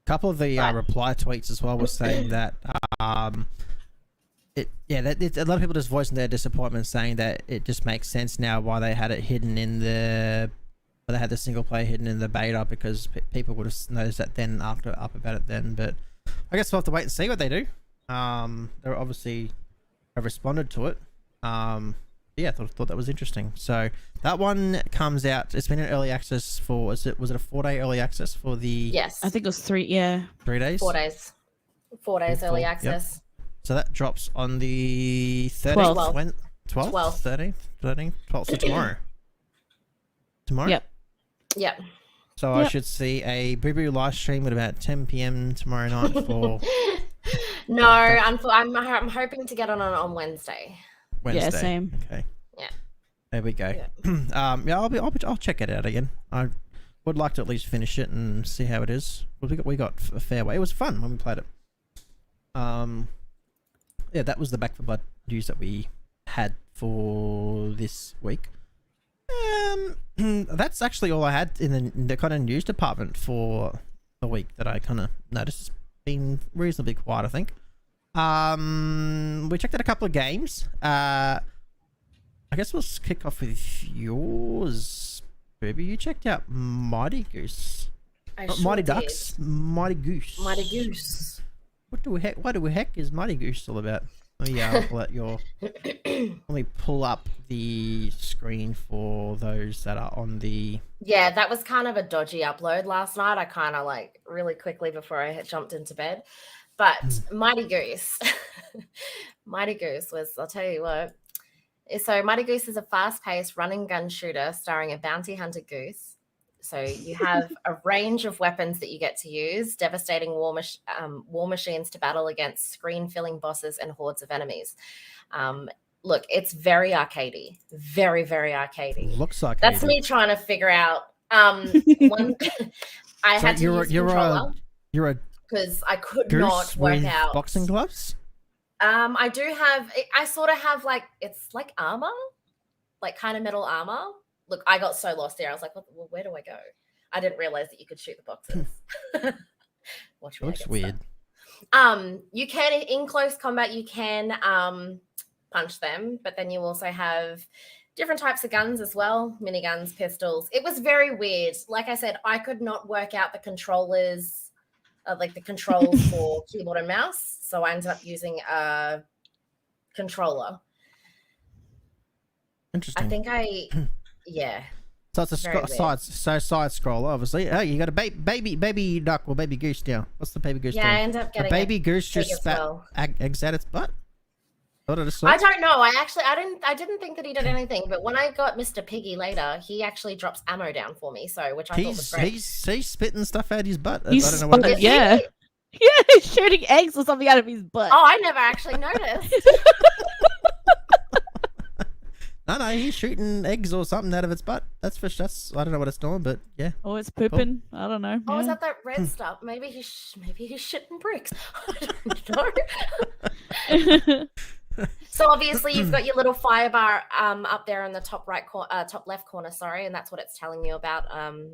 Speaker 1: A couple of the reply tweets as well were saying that a lot of people just voicing their disappointment, saying that it just makes sense now why they had it hidden in they had the single player hidden in the beta, because people would have noticed that then after up about it then. But I guess we'll have to wait and see what they do. They obviously have responded to it. I thought that was interesting. So that one comes out. It's been in early access for. Was it a 4-day early access for the?
Speaker 3: Yes,
Speaker 2: I think it was 3. Yeah,
Speaker 1: 3 days.
Speaker 3: 4 days. 4 days early access.
Speaker 1: Yep. So that drops on the 13th,
Speaker 3: 12th.
Speaker 1: 12th, 13th, 12th. So tomorrow.
Speaker 2: Yep.
Speaker 1: So I should see a Boo live stream at about 10 p.m. tomorrow night for.
Speaker 3: No, I'm hoping to get on Wednesday.
Speaker 2: Yeah, same.
Speaker 1: Okay.
Speaker 3: Yeah.
Speaker 1: There we go. Yeah. I'll check it out again. I would like to at least finish it and see how it is. We got a fair way. It was fun when we played it. Yeah, that was the Back 4 Blood news that we had for this week. That's actually all I had in the kind of news department for the week that I kind of noticed. It's been reasonably quiet, I think. We checked out a couple of games. I guess we'll kick off with yours, Booby. You checked out Mighty Goose. Mighty Ducks. Mighty Goose.
Speaker 3: Mighty Goose.
Speaker 1: What the heck is Mighty Goose all about? Let me pull up the screen for those that are on the.
Speaker 3: Yeah, that was kind of a dodgy upload last night. I kind of really quickly before I had jumped into bed. But Mighty Goose. Mighty Goose was, I'll tell you what. So Mighty Goose is a fast-paced run-and-gun shooter starring a bounty hunter goose. So you have a range of weapons that you get to use, devastating war machines to battle against screen-filling bosses and hordes of enemies. Look, it's very arcadey. Very, very arcadey.
Speaker 1: Looks like
Speaker 3: that's me trying to figure out. I had to use controller.
Speaker 1: You're a
Speaker 3: because I could
Speaker 1: goose
Speaker 3: not work
Speaker 1: with
Speaker 3: out
Speaker 1: boxing gloves.
Speaker 3: I do have. I sort of have it's like armor, like kind of metal armor. Look, I got so lost there. I was like, well, where do I go? I didn't realize that you could shoot the boxes. Watch me.
Speaker 1: Looks weird.
Speaker 3: You can in close combat. You can punch them, but then you also have different types of guns as well, miniguns, pistols. It was very weird. Like I said, I could not work out the controllers, the controls for keyboard and mouse. So I ended up using a controller.
Speaker 1: Interesting.
Speaker 3: I think yeah.
Speaker 1: So it's a side scroller, obviously. Oh, you got a baby duck or baby goose now. What's the baby goose doing?
Speaker 3: I end up getting
Speaker 1: a baby goose just spat eggs out its butt.
Speaker 3: I don't know. I didn't think that he did anything, but when I got Mr. Piggy later, he actually drops ammo down for me, which I thought was great.
Speaker 1: He's spitting stuff out his butt.
Speaker 2: I don't know what that is. Yeah. Yeah, he's shooting eggs or something out of his butt.
Speaker 3: Oh, I never actually noticed.
Speaker 1: No, he's shooting eggs or something out of its butt. That's I don't know what it's doing, but yeah.
Speaker 2: Oh, it's pooping. Cool. I don't know.
Speaker 3: Oh, is that red stuff? Maybe he's shitting bricks. I don't know. So obviously you've got your little fire bar up there in the top left corner, sorry, and that's what it's telling you about.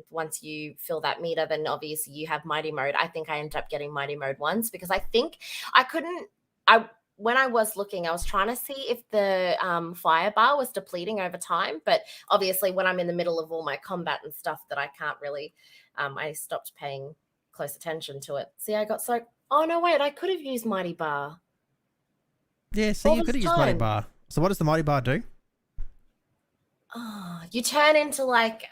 Speaker 3: Once you fill that meter, then obviously you have mighty mode. I think I ended up getting mighty mode once because I think when I was looking, I was trying to see if the fire bar was depleting over time, but obviously when I'm in the middle of all my combat and stuff that I can't really, I stopped paying close attention to it. See, oh no, wait, I could have used mighty bar.
Speaker 1: Yeah, see, you could have used mighty bar. So what does the mighty bar do?
Speaker 3: Oh, you turn into like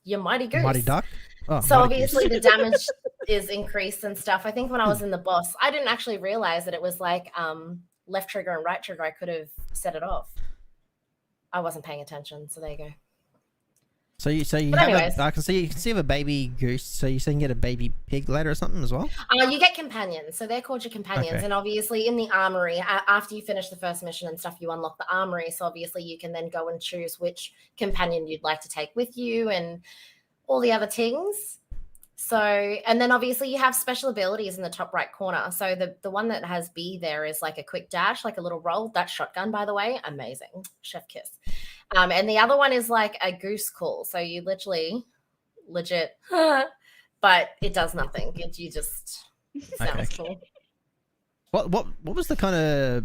Speaker 3: your mighty goose.
Speaker 1: Mighty duck? Oh,
Speaker 3: so obviously the damage is increased and stuff. I think when I was in the boss, I didn't actually realize that it was like left trigger and right trigger. I could have set it off. I wasn't paying attention, so there you go.
Speaker 1: So you have I can see you have a baby goose. So you can get a baby pig later or something as well.
Speaker 3: You get companions, so they're called your companions. Okay. And obviously in the armory, after you finish the first mission and stuff, you unlock the armory. So obviously you can then go and choose which companion you'd like to take with you and all the other things. So, and then obviously you have special abilities in the top right corner. So the one that has B there is like a quick dash, like a little roll. That shotgun, by the way, amazing. Chef kiss. And the other one is like a goose call. So you legit, but it does nothing. You just sounds cool.
Speaker 1: What was the kind of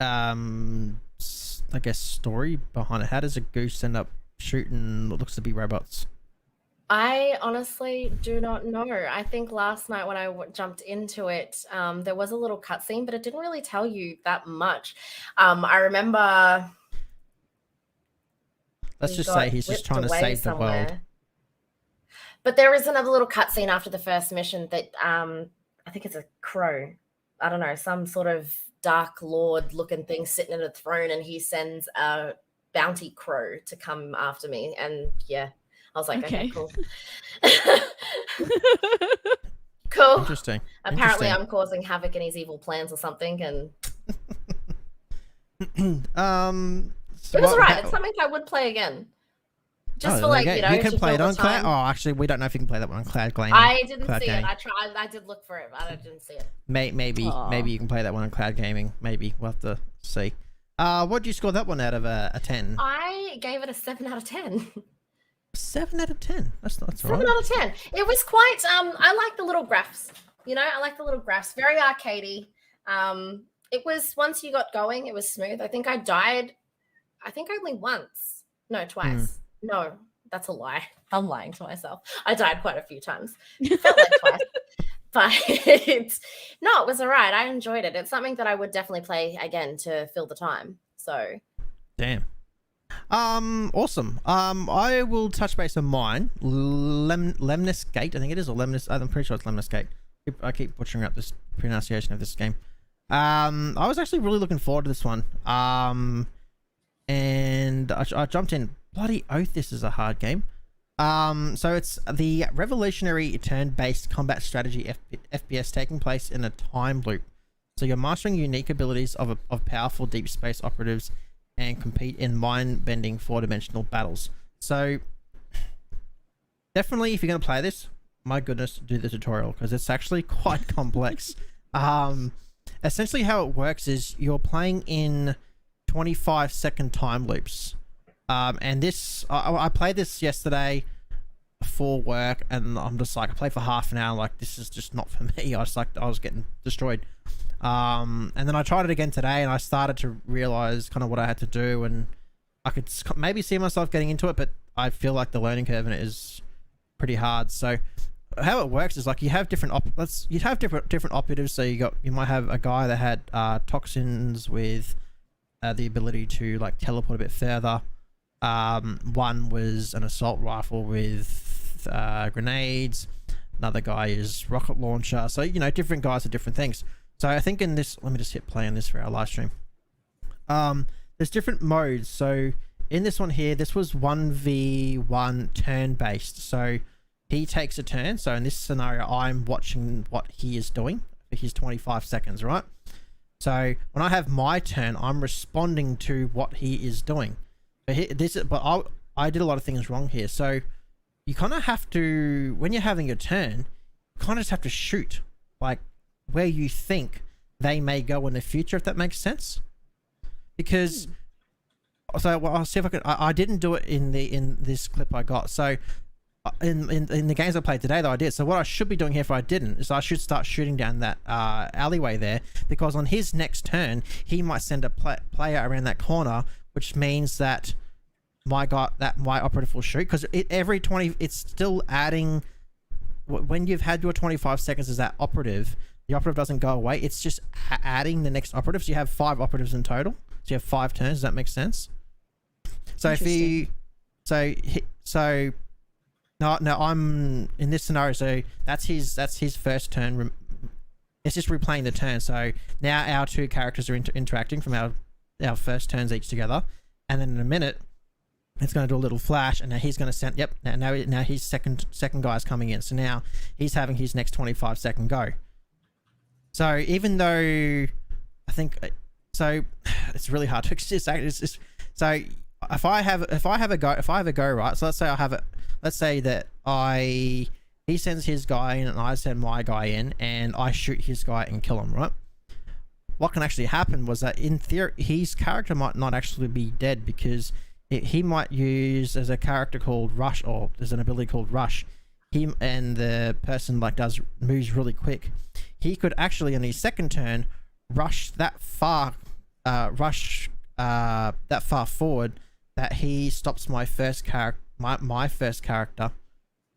Speaker 1: I guess story behind it? How does a goose end up shooting what looks to be robots?
Speaker 3: I honestly do not know. I think last night when I jumped into it, there was a little cutscene, but it didn't really tell you that much. I remember.
Speaker 1: Let's just say he's just trying to save the world.
Speaker 3: But there is another little cutscene after the first mission that I think it's a crow. I don't know, some sort of dark lord looking thing sitting at a throne, and he sends a bounty crow to come after me. And yeah, I was like, okay cool. Cool.
Speaker 1: Interesting.
Speaker 3: Apparently I'm causing havoc in his evil plans or something, and it was alright. It's something I would play again. Just for like, you know,
Speaker 1: you can play it on cloud. Oh, actually, we don't know if you can play that one on cloud gaming.
Speaker 3: I didn't see it. I tried. I did look for it, but I didn't see it.
Speaker 1: Maybe you can play that one on cloud gaming. Maybe we'll have to see. What did you score that one out of a 10?
Speaker 3: I gave it a 7 out of 10.
Speaker 1: 7 out of 10. That's all right.
Speaker 3: 7 out of 10. It was quite. I like the little graphs. You know, I like the little graphs. Very arcadey. It was once you got going, it was smooth. I think I died. I think only once. No, twice. No, that's a lie. I'm lying to myself. I died quite a few times. It felt like twice. But no, it was all right. I enjoyed it. It's something that I would definitely play again to fill the time. So.
Speaker 1: Damn. Awesome. I will touch base on mine. Lemnis Gate, I think it is, or Lemnis. I'm pretty sure it's Lemnis Gate. I keep butchering up this pronunciation of this game. I was actually really looking forward to this one. And I jumped in. Bloody oath, this is a hard game. So it's the revolutionary turn-based combat strategy FPS taking place in a time loop. So you're mastering unique abilities of powerful deep space operatives and compete in mind-bending four-dimensional battles. So definitely, if you're going to play this, my goodness, do the tutorial, because it's actually quite complex. Essentially how it works is you're playing in 25-second time loops. And this, I played this yesterday for work, and I'm just like, I played for half an hour, like, this is just not for me. I was getting destroyed. And then I tried it again today, and I started to realize kind of what I had to do, and I could maybe see myself getting into it, but I feel like the learning curve in it is pretty hard. So how it works is like you have different different operatives. So you might have a guy that had toxins with the ability to like teleport a bit further. One was an assault rifle with grenades. Another guy is rocket launcher. So, you know, different guys are different things. So I think in this, let me just hit play on this for our live stream. There's different modes. So in this one here, this was 1v1 turn based. So he takes a turn. So in this scenario, I'm watching what he is doing for his 25 seconds, right? So when I have my turn, I'm responding to what he is doing. But I did a lot of things wrong here. So you kind of have to, when you're having your turn, you kind of just have to shoot like where you think they may go in the future, if that makes sense. because so well, I'll see if I can. I didn't do it in this clip I got. So in the games I played today, though, I did. So what I should be doing here if I didn't is I should start shooting down that alleyway there, because on his next turn he might send a player around that corner, which means that my operative will shoot, because every 20 it's still adding. When you've had your 25 seconds as that operative, the operative doesn't go away. It's just adding the next operative. So you have 5 operatives in total. So you have 5 turns. Does that make sense? So if you, so no, I'm in this scenario. So that's his first turn. It's just replaying the turn. So now our 2 characters are interacting from our first turns each together, and then in a minute, it's going to do a little flash, and now he's going to send. Yep. Now his second guy is coming in. So now he's having his next 25-second go. So even though I think so, it's really hard to it's so if I have a go right. So let's say that he sends his guy in and I send my guy in and I shoot his guy and kill him, right? What can actually happen was that in theory his character might not actually be dead, because he might use as a character called Rush, or there's an ability called Rush. Him and the person moves really quick. He could actually in his second turn rush that far forward that he stops my first character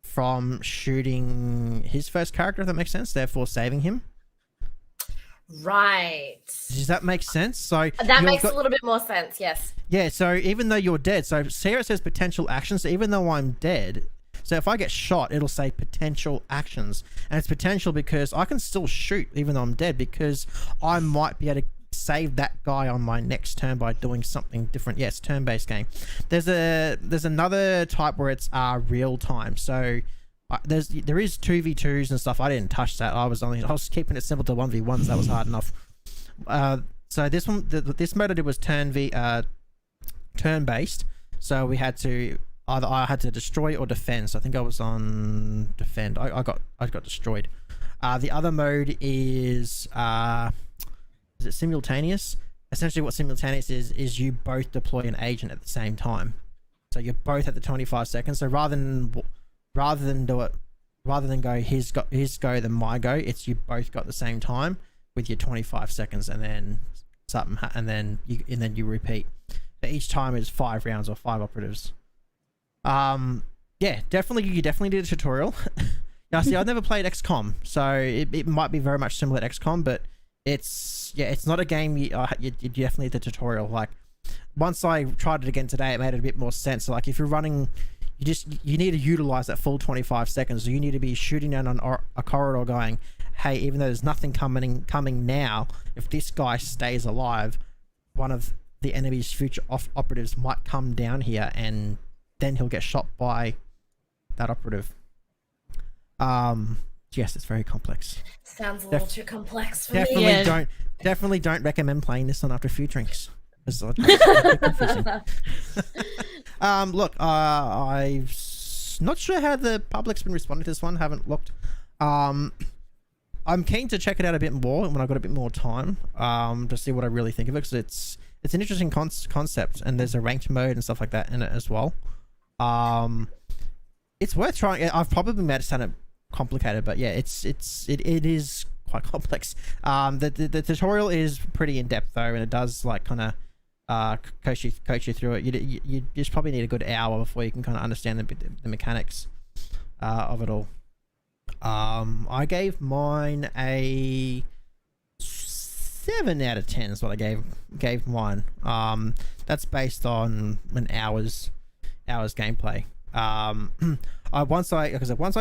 Speaker 1: from shooting his first character, if that makes sense, therefore saving him.
Speaker 3: Right.
Speaker 1: Does that make sense? So
Speaker 3: that makes a little bit more sense, yes.
Speaker 1: Yeah, so even though you're dead, so Sarah says potential actions, so even though I'm dead, so if I get shot, it'll say potential actions. And it's potential because I can still shoot even though I'm dead, because I might be able to save that guy on my next turn by doing something different. Yes, turn-based game. There's another type where it's real time. So there is 2v2s and stuff. I didn't touch that. I was keeping it simple to 1v1s. That was hard enough. So this one, this mode I did was turn-based. So we had to I had to destroy or defend. So I think I was on defend. I got destroyed. The other mode is it simultaneous? Essentially what simultaneous is you both deploy an agent at the same time. So you're both at the 25 seconds. So rather than go his go then my go, it's you both got the same time with your 25 seconds, and then something and then you repeat. But each time is 5 rounds or 5 operatives. Yeah, you definitely did a tutorial. Now see, I've never played XCOM, so it might be very much similar to XCOM, but it's not a game you definitely did the tutorial. Like once I tried it again today, it made it a bit more sense. Like if you're running, you need to utilize that full 25 seconds. So you need to be shooting down on a corridor going, hey, even though there's nothing coming now, if this guy stays alive, one of the enemy's future operatives might come down here, and then he'll get shot by that operative. Yes, it's very complex.
Speaker 3: Sounds a little too complex for
Speaker 1: me. Definitely don't recommend playing this on after a few drinks. It's confusing. Look, I'm not sure how the public's been responding to this one. Haven't looked. I'm keen to check it out a bit more when I got a bit more time. To see what I really think of it, because it's an interesting concept, and there's a ranked mode and stuff like that in it as well. It's worth trying. I've probably made it sound complicated, but yeah, it is quite complex. The tutorial is pretty in depth though, and it does like kind of coach you through it. You just probably need a good hour before you can kind of understand the mechanics of it all. I gave mine a 7 out of 10 is what I gave mine. That's based on an hours gameplay. Once I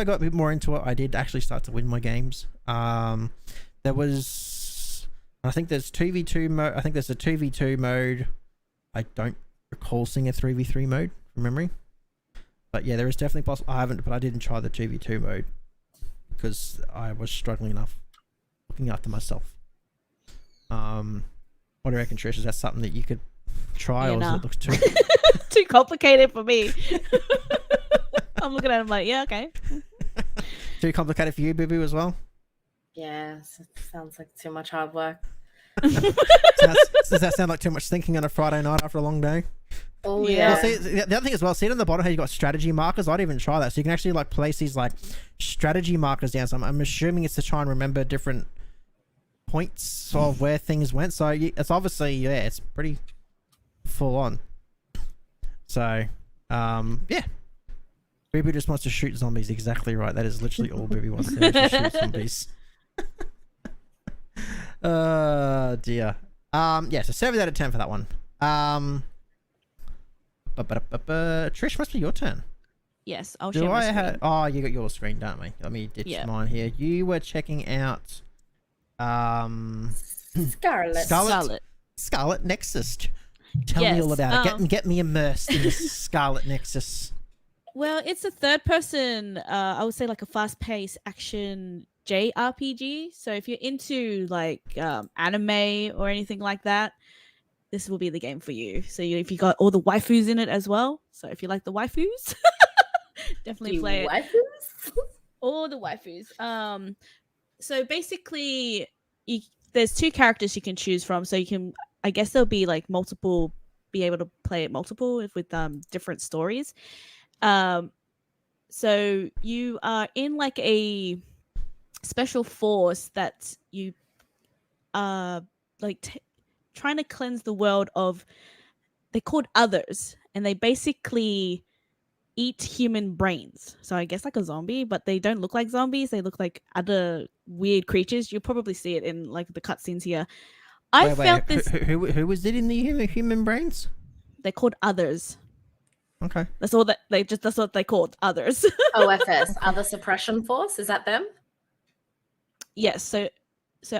Speaker 1: got a bit more into it, I did actually start to win my games. There was, I think there's 2v2 mode. I think there's a 2v2 mode. I don't recall seeing a 3v3 mode from memory, but yeah, there is definitely possible. I didn't try the 2v2 mode because I was struggling enough looking after myself. What do you reckon, Trish? Is that something that you could try, or does it look too
Speaker 2: too complicated for me? I'm looking at him like, yeah, okay.
Speaker 1: Too complicated for you, Boo Boo, as well?
Speaker 3: Yeah, it sounds like too much hard work.
Speaker 1: Does that sound like too much thinking on a Friday night after a long day?
Speaker 3: Oh
Speaker 2: Yeah.
Speaker 3: yeah.
Speaker 1: Well, see, the other thing as well, see it on the bottom how you got strategy markers? I'd even try that. So you can actually like place these like strategy markers down. So I'm assuming it's to try and remember different points of where things went. So it's obviously, yeah, it's pretty full on. So, yeah. Booby just wants to shoot zombies. Exactly right. That is literally all Booby wants to do, to shoot zombies. Dear. Yeah, so 7 out of 10 for that one. Trish, must be your turn.
Speaker 2: Yes, I'll
Speaker 1: Do
Speaker 2: share my
Speaker 1: I
Speaker 2: screen.
Speaker 1: have? Oh, you got your screen, don't we? Let me ditch
Speaker 2: Yeah.
Speaker 1: mine here. You were checking out,
Speaker 3: Scarlet.
Speaker 2: Scarlet.
Speaker 1: Nexus. Tell me all
Speaker 2: Yes,
Speaker 1: about it. Get me immersed in this Scarlet Nexus.
Speaker 2: Well, it's a third person, I would say like a fast-paced action JRPG. So if you're into like anime or anything like that, this will be the game for you. So if you got all the waifus in it as well. So if you like the waifus, definitely play it.
Speaker 3: Waifus?
Speaker 2: All the waifus. So basically there's 2 characters you can choose from. So you can, I guess there'll be like multiple, be able to play it multiple with different stories. So you are in like a special force that you are like trying to cleanse the world of, they're called others, and they basically eat human brains. So I guess like a zombie, but they don't look like zombies. They look like other weird creatures. You'll probably see it in like the cutscenes here. I felt this.
Speaker 1: Who was it in the human brains?
Speaker 2: They're called others.
Speaker 1: Okay.
Speaker 2: That's all that that's what they called, others.
Speaker 3: OFS, Other Suppression Force. Is that them?
Speaker 2: Yes. So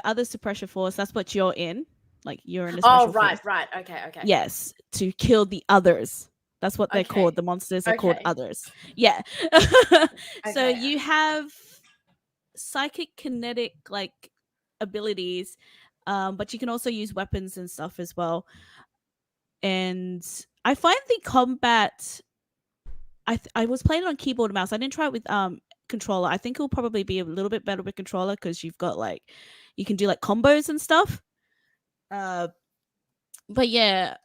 Speaker 2: other suppressor force. That's what you're in. Like you're in a special force.
Speaker 3: Right. Okay.
Speaker 2: Yes, to kill the others. That's what they're called. The monsters are called others. Yeah. So you have psychic kinetic like abilities, but you can also use weapons and stuff as well. And I find the combat, I was playing it on keyboard and mouse. I didn't try it with controller. I think it'll probably be a little bit better with controller because you've got like, you can do like combos and stuff. But yeah,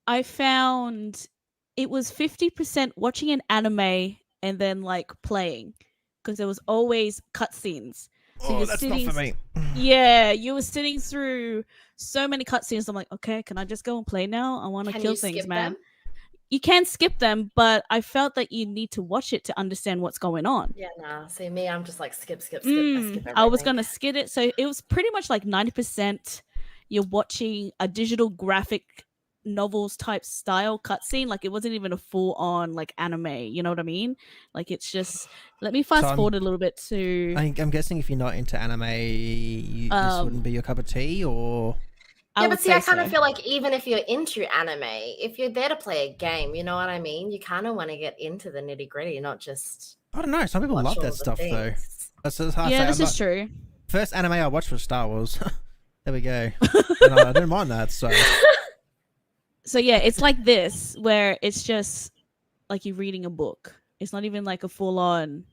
Speaker 2: I found it was 50% watching an anime and then like playing, because there was always cutscenes. So
Speaker 1: that's not for me.
Speaker 2: Yeah, you were sitting through so many cutscenes. I'm like, okay, can I just go and play now? I want to kill things, man. You can skip them, but I felt that you need to watch it to understand what's going on.
Speaker 3: Yeah, nah. See me, I'm just like skip. I skip everything.
Speaker 2: I was gonna skip it, so it was pretty much like 90%. You're watching a digital graphic novels type style cutscene. Like it wasn't even a full on like anime. You know what I mean? Like it's just. Let me fast forward a little bit to.
Speaker 1: I'm guessing if you're not into anime, this wouldn't be your cup of tea, or.
Speaker 3: Yeah, but see, I kind of feel like even if you're into anime, if you're there to play a game, you know what I mean? You kind of want to get into the nitty gritty, not just.
Speaker 1: I don't know. Some people love that stuff though. This
Speaker 2: is true.
Speaker 1: First anime I watched was Star Wars. There we go. And I didn't mind that. So
Speaker 2: yeah, it's like this where it's just like you're reading a book. It's not even like a full on.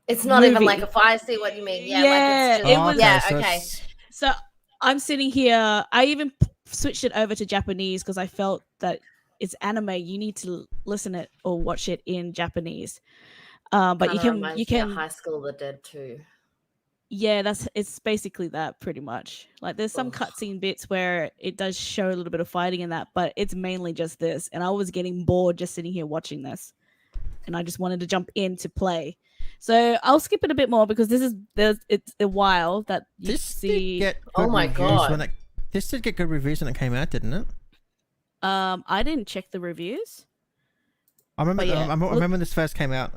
Speaker 3: It's not
Speaker 2: movie.
Speaker 3: even like I see what you mean. Yeah,
Speaker 2: yeah,
Speaker 3: like it's just,
Speaker 2: okay. So I'm sitting here. I even switched it over to Japanese because I felt that it's anime. You need to listen it or watch it in Japanese. But you can
Speaker 3: High School of the Dead too.
Speaker 2: Yeah, it's basically that pretty much. Like there's some cutscene bits where it does show a little bit of fighting in that, but it's mainly just this. And I was getting bored just sitting here watching this, and I just wanted to jump in to play. So I'll skip it a bit more because it's a while that you see.
Speaker 3: Oh my god!
Speaker 1: This did get good reviews when it came out, didn't it?
Speaker 2: I didn't check the reviews.
Speaker 1: I remember. I remember when this first came out.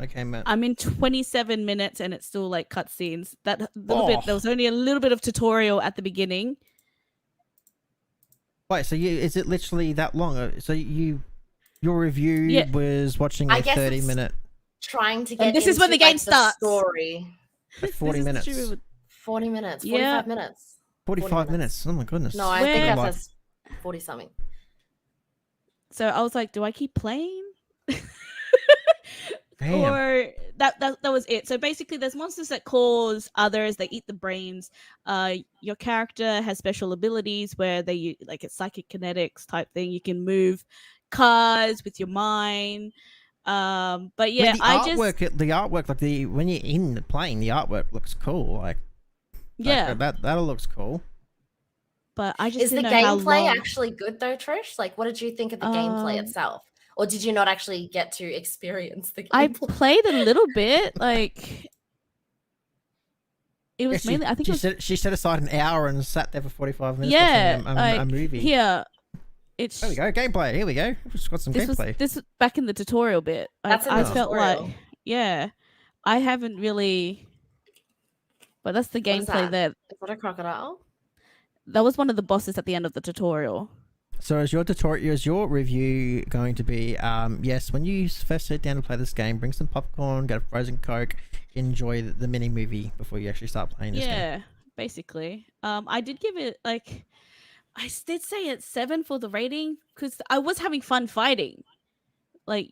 Speaker 2: I'm in 27 minutes and it's still like cutscenes. That little bit. There was only a little bit of tutorial at the beginning.
Speaker 1: Wait, so is it literally that long? So your review was watching a 30-minute.
Speaker 3: Trying to get.
Speaker 2: And this is when the game starts.
Speaker 3: Story.
Speaker 1: 40 minutes.
Speaker 3: 40 minutes. 45 minutes.
Speaker 1: 45 minutes. Oh my goodness.
Speaker 3: No, I think that's 40 something.
Speaker 2: So I was like, do I keep playing?
Speaker 1: Damn.
Speaker 2: Or that was it. So basically, there's monsters that cause others. They eat the brains. Your character has special abilities where they like it's psychic kinetics type thing. You can move cars with your mind. But yeah,
Speaker 1: the artwork, like when you're in the plane, the artwork looks cool. Like
Speaker 2: yeah,
Speaker 1: that looks cool.
Speaker 2: but I just
Speaker 3: Is the
Speaker 2: didn't know how
Speaker 3: gameplay
Speaker 2: long...
Speaker 3: actually good though, Trish? Like, what did you think of the gameplay itself? Or did you not actually get to experience the
Speaker 2: I
Speaker 3: gameplay?
Speaker 2: played a little bit. Like, it was mainly. I think
Speaker 1: she set aside an hour and sat there for 45 minutes
Speaker 2: yeah,
Speaker 1: watching a movie.
Speaker 2: Here, it's.
Speaker 1: There we go, gameplay. Here we go. We've just got some gameplay.
Speaker 2: This was back in the tutorial bit.
Speaker 3: That's
Speaker 2: I
Speaker 3: in the
Speaker 2: felt
Speaker 3: tutorial.
Speaker 2: like, yeah, I haven't really. But that's the
Speaker 3: What is
Speaker 2: gameplay
Speaker 3: that?
Speaker 2: there.
Speaker 3: Is that a crocodile?
Speaker 2: That was one of the bosses at the end of the tutorial.
Speaker 1: So is your review going to be yes, when you first sit down to play this game, bring some popcorn, get a frozen Coke, enjoy the mini movie before you actually start playing this game?
Speaker 2: Yeah, basically. I did give it like I did say it's 7 for the rating because I was having fun fighting. Like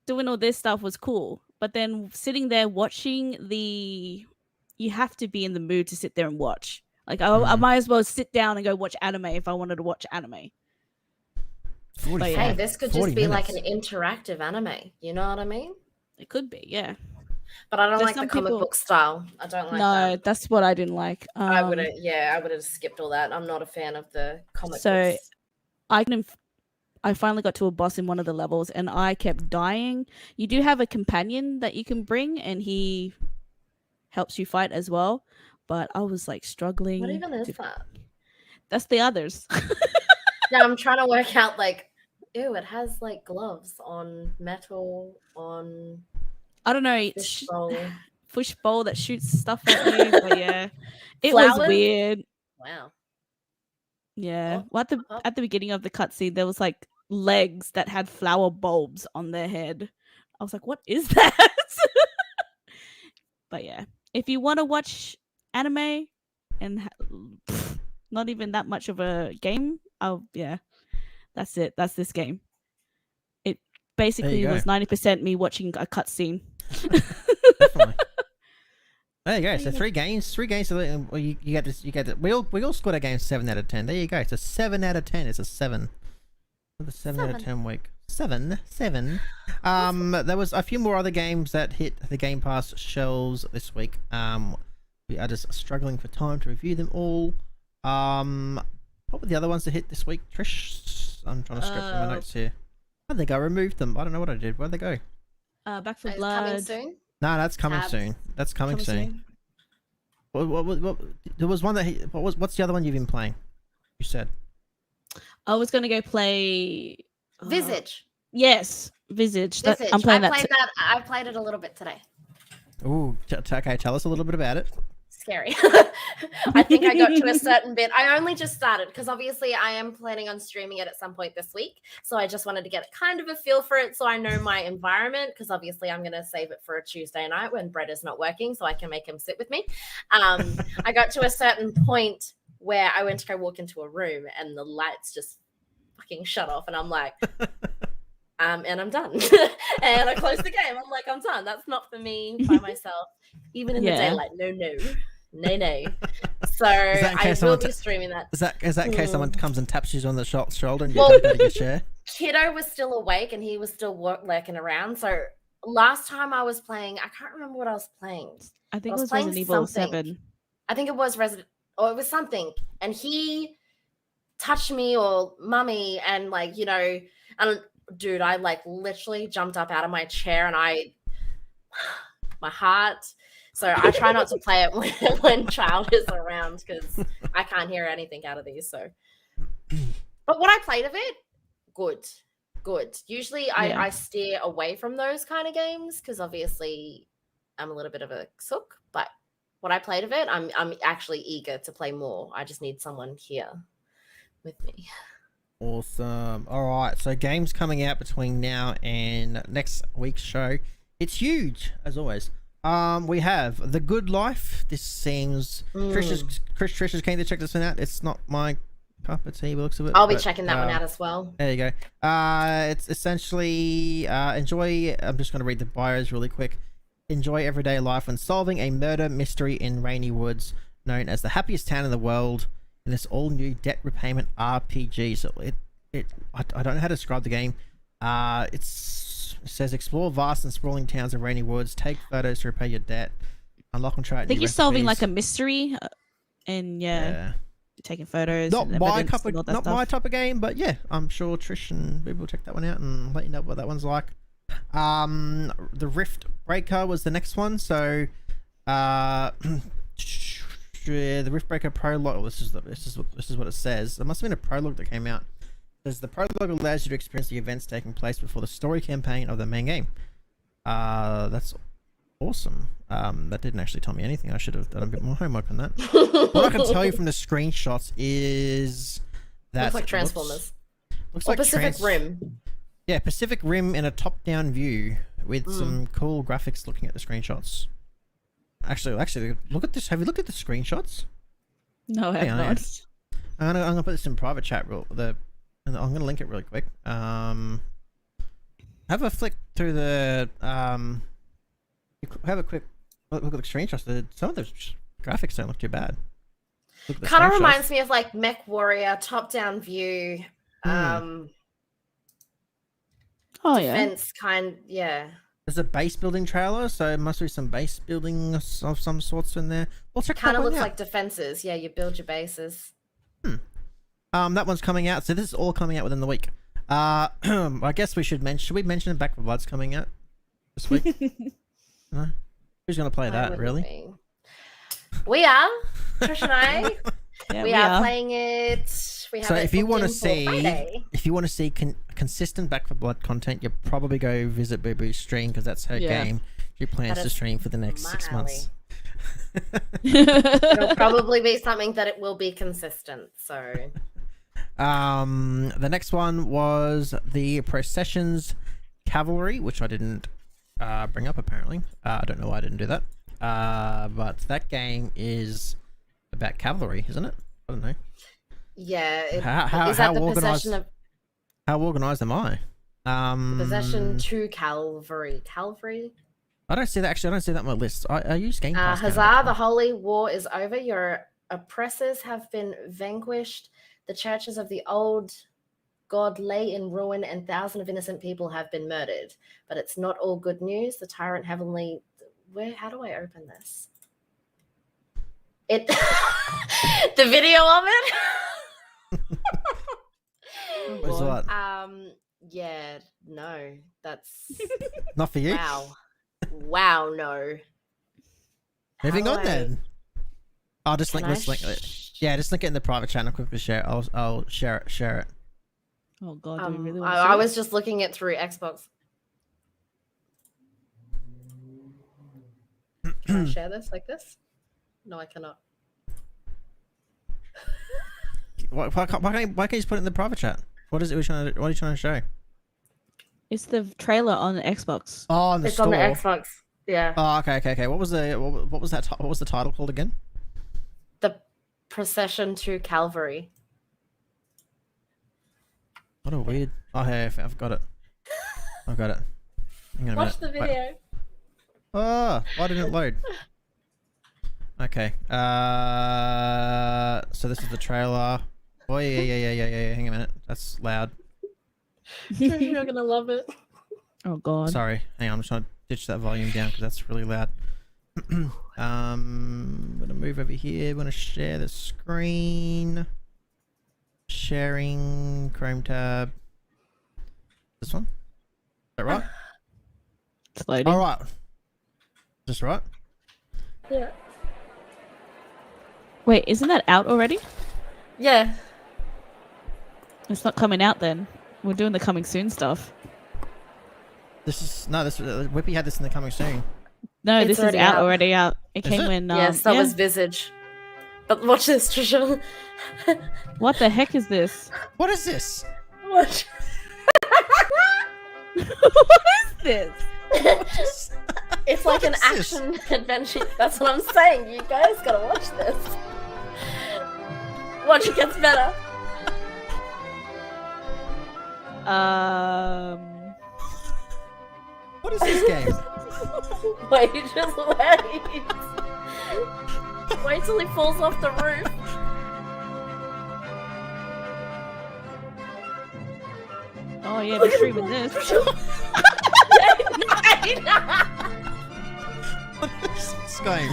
Speaker 2: doing all this stuff was cool. But then sitting there watching you have to be in the mood to sit there and watch. Like I might as well sit down and go watch anime if I wanted to watch anime.
Speaker 1: 45,
Speaker 3: Hey, this could just be like
Speaker 1: minutes.
Speaker 3: an interactive anime. You know what I mean?
Speaker 2: It could be, yeah.
Speaker 3: But I don't
Speaker 2: There's
Speaker 3: like the
Speaker 2: some
Speaker 3: comic
Speaker 2: people-
Speaker 3: book style. I don't like
Speaker 2: No,
Speaker 3: that.
Speaker 2: that's what I didn't like.
Speaker 3: I would have, I would have skipped all that. I'm not a fan of the comic
Speaker 2: So-
Speaker 3: books.
Speaker 2: I finally got to a boss in one of the levels and I kept dying. You do have a companion that you can bring and he helps you fight as well. But I was like struggling.
Speaker 3: What even is that?
Speaker 2: That's the others.
Speaker 3: Yeah, I'm trying to work out like, ew, it has like gloves on metal, on
Speaker 2: I don't know. It's
Speaker 3: fishbowl.
Speaker 2: fishbowl that shoots stuff at you. But yeah, it was
Speaker 3: Flowers?
Speaker 2: weird.
Speaker 3: Wow.
Speaker 2: Yeah.
Speaker 3: Oh,
Speaker 2: Well,
Speaker 3: oh.
Speaker 2: at the beginning of the cutscene, there was like legs that had flower bulbs on their head. I was like, what is that? But yeah, if you want to watch anime and not even that much of a game, yeah, that's it. That's this game. It basically
Speaker 1: go.
Speaker 2: was 90% me watching a cutscene.
Speaker 1: Definitely. There you go. So three games. Well, you get this. You get it. We all scored our game 7 out of 10. There you go. It's a 7 out of 10. It's a 7. The 7 out of 10 week. 7. There was a few more other games that hit the Game Pass shelves this week. We are just struggling for time to review them all. What were the other ones that hit this week, Trish? I'm trying to script my notes here. I think I removed them. I don't know what I did. Where'd they go?
Speaker 2: Back for
Speaker 3: Is it
Speaker 2: Blood.
Speaker 3: coming soon?
Speaker 1: No, that's coming
Speaker 3: Tabs.
Speaker 1: soon. That's coming soon.
Speaker 2: soon.
Speaker 1: What, there was one that what's the other one you've been playing? You said.
Speaker 2: I was gonna go play
Speaker 3: Visage.
Speaker 2: Yes, Visage.
Speaker 3: Visage.
Speaker 2: I'm playing
Speaker 3: I
Speaker 2: that.
Speaker 3: played that. I played it a little bit today.
Speaker 1: Ooh, okay. Tell us a little bit about it.
Speaker 3: Scary. I think I got to a certain bit. I only just started because obviously I am planning on streaming it at some point this week. So I just wanted to get kind of a feel for it so I know my environment because obviously I'm going to save it for a Tuesday night when Brett is not working so I can make him sit with me. I got to a certain point where I went to go walk into a room and the lights just fucking shut off and I'm like, and I'm done. And I closed the game. I'm like, I'm done. That's not for me by myself, even in the daylight. No. So I will be streaming that.
Speaker 1: Is that in case someone comes and taps you on the shoulder and you
Speaker 3: Well,
Speaker 1: don't go to your chair?
Speaker 3: Kiddo was still awake and he was still lurking around. So last time I was playing, I can't remember what I was playing.
Speaker 2: I think
Speaker 3: I
Speaker 2: it
Speaker 3: was
Speaker 2: was
Speaker 3: playing
Speaker 2: Resident Evil
Speaker 3: something.
Speaker 2: 7.
Speaker 3: I think it was it was something. And he touched me or mummy and like, and dude, I like literally jumped up out of my chair and my heart. So I try not to play it when child is around because I can't hear anything out of these. So, but what I played of it, good. Usually I steer away from those kind of games because obviously I'm a little bit of a sook. But what I played of it, I'm actually eager to play more. I just need someone here with me.
Speaker 1: Awesome. All right. So games coming out between now and next week's show. It's huge as always. We have The Good Life. This seems Trish is keen to check this one out. It's not my cup of tea, by the looks of it.
Speaker 3: I'll be checking that one out as well.
Speaker 1: There you go. It's essentially enjoy. I'm just going to read the bios really quick. Enjoy everyday life when solving a murder mystery in Rainy Woods, known as the happiest town in the world, in this all-new debt repayment RPG. So I don't know how to describe the game. It says explore vast and sprawling towns of Rainy Woods, take photos to repay your debt, unlock and try.
Speaker 2: I think you're solving like a mystery, and yeah. Taking photos.
Speaker 1: Not my type of game, but yeah, I'm sure Trish and people will check that one out and let you know what that one's like. The Rift Breaker was the next one, so the Rift Breaker prologue. This is what it says. There must have been a prologue that came out. It says the prologue allows you to experience the events taking place before the story campaign of the main game. That's awesome. That didn't actually tell me anything. I should have done a bit more homework on that. What I can tell you from the screenshots is that
Speaker 3: looks like Transformers.
Speaker 1: Looks
Speaker 3: or
Speaker 1: like
Speaker 3: Pacific Rim.
Speaker 1: Yeah, Pacific Rim in a top-down view with some cool graphics. Looking at the screenshots. Actually, look at this. Have you looked at the screenshots?
Speaker 2: No, I have not.
Speaker 1: I'm gonna put this in private chat. I'm gonna link it really quick. Have a flick through the have a quick look at the screenshots. Some of the graphics don't look too bad.
Speaker 3: Kind of reminds me of like Mech Warrior, top-down view.
Speaker 2: Oh
Speaker 3: defense yeah.
Speaker 1: There's a base building trailer, so it must be some base building of some sorts in there. We'll check
Speaker 3: kind
Speaker 1: that
Speaker 3: of
Speaker 1: one
Speaker 3: looks
Speaker 1: out.
Speaker 3: like defenses. Yeah, you build your bases.
Speaker 1: That one's coming out. So this is all coming out within the week. I guess we should mention. Should we mention Back 4 Blood's coming out this week? No? Who's gonna play that? Really?
Speaker 3: We are. Trish and I.
Speaker 2: Yeah,
Speaker 3: we are playing it. We have
Speaker 1: so
Speaker 3: it
Speaker 1: if you want to
Speaker 3: see,
Speaker 1: consistent Back 4 Blood content, you probably go visit Boo Boo's stream because that's her game. She plans to stream for the next 6 months.
Speaker 3: It'll probably be something that it will be consistent. So,
Speaker 1: the next one was the Processions Cavalry, which I didn't bring up apparently. I don't know why I didn't do that. But that game is about cavalry, isn't it? I don't know.
Speaker 3: Yeah.
Speaker 1: How organized am I?
Speaker 3: Possession to Calvary.
Speaker 1: I don't see that. Actually, I don't see that on my list. I use Game Pass.
Speaker 3: Huzzah! The holy war is over. Your oppressors have been vanquished. The churches of the old God lay in ruin, and thousands of innocent people have been murdered. But it's not all good news. The tyrant heavenly. How do I open this? The video of it.
Speaker 1: What's that?
Speaker 3: Yeah, no, that's
Speaker 1: not for you.
Speaker 3: Wow, no.
Speaker 1: Moving on then. I'll just link this link. Yeah, just link it in the private channel. Quickly share it. I'll share it.
Speaker 2: Oh god, do we really want
Speaker 3: I was just looking it through Xbox. Can I share this like this? No, I cannot.
Speaker 1: Why can't you just put it in the private chat? What are you trying to show?
Speaker 2: It's the trailer on the Xbox.
Speaker 1: Oh, on the store.
Speaker 3: On the Xbox. Yeah.
Speaker 1: Oh, okay. What was the title called again?
Speaker 3: The Procession to Calvary.
Speaker 1: What a weird. Oh, hey, I've got it. I've got it.
Speaker 3: Watch the video.
Speaker 1: Wait. Oh, why didn't it load? Okay. So this is the trailer. Oh yeah. Hang a minute. That's loud.
Speaker 3: You're gonna love it.
Speaker 2: Oh god.
Speaker 1: Sorry. Hang on. I'm just trying to ditch that volume down because that's really loud. I'm gonna move over here. I'm gonna share the screen. Sharing Chrome tab. This one. Is that right?
Speaker 2: It's loading.
Speaker 1: All right. Is this right?
Speaker 3: Yeah.
Speaker 2: Wait, isn't that out already?
Speaker 3: Yeah.
Speaker 2: It's not coming out then. We're doing the coming soon stuff.
Speaker 1: Whippy had this in the coming soon.
Speaker 2: No, this is out already out. It came when
Speaker 3: yes, that was Visage. But watch this, Trisha.
Speaker 2: What the heck is this?
Speaker 1: What is this?
Speaker 3: What?
Speaker 2: What is this?
Speaker 3: It's like an action adventure. That's what I'm saying. You guys gotta watch this. Watch, it gets better.
Speaker 1: What is this game?
Speaker 3: Wait, just wait. Wait till he falls off the roof.
Speaker 2: Oh yeah, we're streaming this.
Speaker 1: What is this game?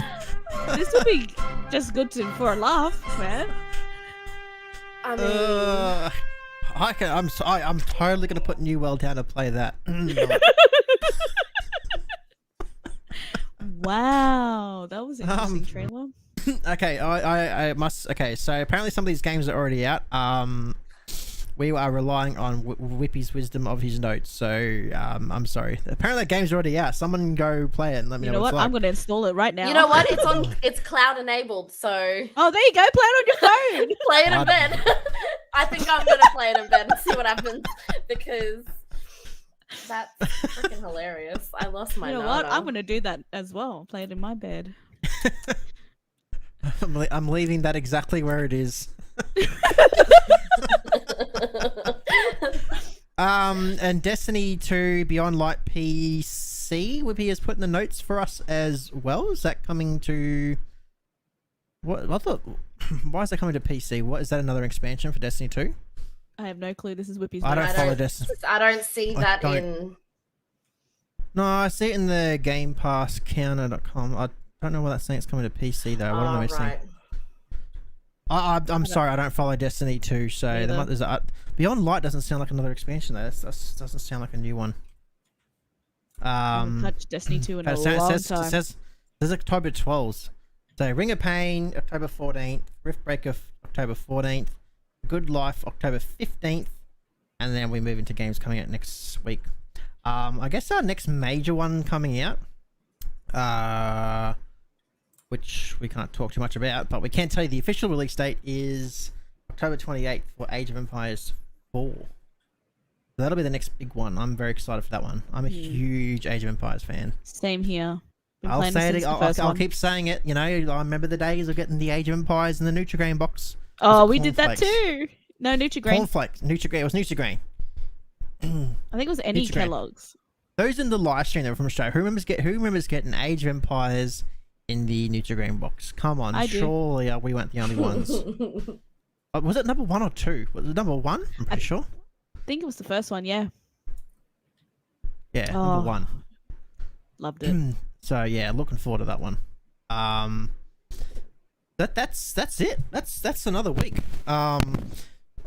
Speaker 2: This would be just good for a laugh, man.
Speaker 3: I mean,
Speaker 1: I'm totally gonna put New World down to play that.
Speaker 2: Wow, that was an interesting trailer.
Speaker 1: Okay, I must. Okay, so apparently some of these games are already out. We are relying on Whippy's wisdom of his notes. So I'm sorry. Apparently that game's already out. Someone go play it and let me know what it's like.
Speaker 2: I'm gonna install it right now.
Speaker 3: you know what? It's cloud enabled, so
Speaker 2: Oh, there you go. Play it on your phone.
Speaker 3: play it in bed. I think I'm gonna play it in bed and see what happens because that's freaking hilarious. I lost my.
Speaker 2: You know what? I'm gonna do that as well. Play it in my bed.
Speaker 1: I'm leaving that exactly where it is. And Destiny 2 Beyond Light PC, Whippy has put in the notes for us as well. Is that coming to what? I thought, why is that coming to PC? What is that? Another expansion for Destiny 2?
Speaker 2: I have no clue. This is Whippy's.
Speaker 1: I don't
Speaker 2: notes.
Speaker 1: follow Destiny.
Speaker 3: I don't see that in.
Speaker 1: No, I see it in the Game Pass counter.com. I don't know what that's saying. It's coming to PC though. What am I missing?
Speaker 3: Right.
Speaker 1: I'm sorry, I don't follow Destiny 2, so there's Beyond Light doesn't sound like another expansion though. That doesn't sound like a new one.
Speaker 2: I haven't touched Destiny 2 in a long time.
Speaker 1: It says October 12th. So Ring of Pain, October 14th, Riftbreaker, October 14th, Good Life, October 15th, and then we move into games coming out next week. I guess our next major one coming out, which we can't talk too much about, but we can tell you the official release date is October 28th for Age of Empires 4. So that'll be the next big one. I'm very excited for that one. I'm a huge Age of Empires fan.
Speaker 2: Same here.
Speaker 1: I'll say it. I'll keep saying it. You know, I remember the days of getting the Age of Empires in the Nutrigrain box.
Speaker 2: Oh, we did that too. No, Nutrigrain.
Speaker 1: Cornflakes. Nutrigrain. It was Nutrigrain.
Speaker 2: I think it was any Kellogg's.
Speaker 1: Those in the live stream that were from Australia. Who remembers getting Age of Empires in the Nutrigrain box? Come on, surely we weren't the only ones. Was it number 1 or 2? Was it number 1? I'm pretty sure.
Speaker 2: I think it was the first one. Yeah.
Speaker 1: Yeah, number 1.
Speaker 2: Loved it.
Speaker 1: So yeah, looking forward to that one. That's it. That's another week. I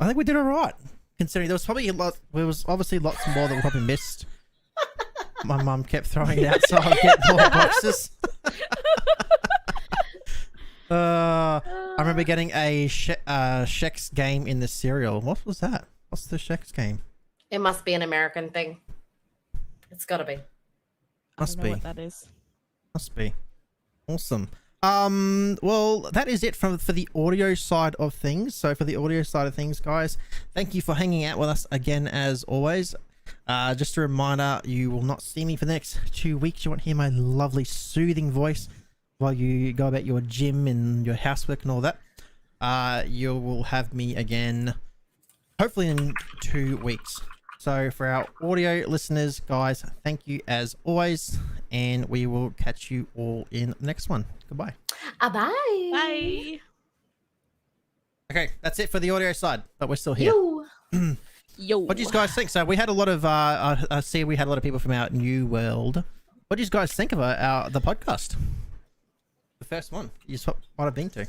Speaker 1: think we did all right, considering there was probably there was obviously lots more that we probably missed. My mum kept throwing it out, so I'll get more boxes. I remember getting a Shex game in the cereal. What was that? What's the Shex game?
Speaker 3: It must be an American thing. It's gotta be.
Speaker 1: Must
Speaker 2: I don't
Speaker 1: be.
Speaker 2: know what that is.
Speaker 1: Must be. Awesome. Well, that is it for the audio side of things. So for the audio side of things, guys, thank you for hanging out with us again as always. Just a reminder, you will not see me for the next 2 weeks. You won't hear my lovely soothing voice while you go about your gym and your housework and all that. You will have me again hopefully in 2 weeks. So for our audio listeners, guys, thank you as always, and we will catch you all in the next one. Goodbye.
Speaker 3: Bye.
Speaker 2: Bye.
Speaker 1: Okay, that's it for the audio side, but we're still here.
Speaker 2: Yo.
Speaker 1: What do you guys think? So we had a lot of I see we had a lot of people from our New World. What do you guys think of the podcast? The first one you might have been to.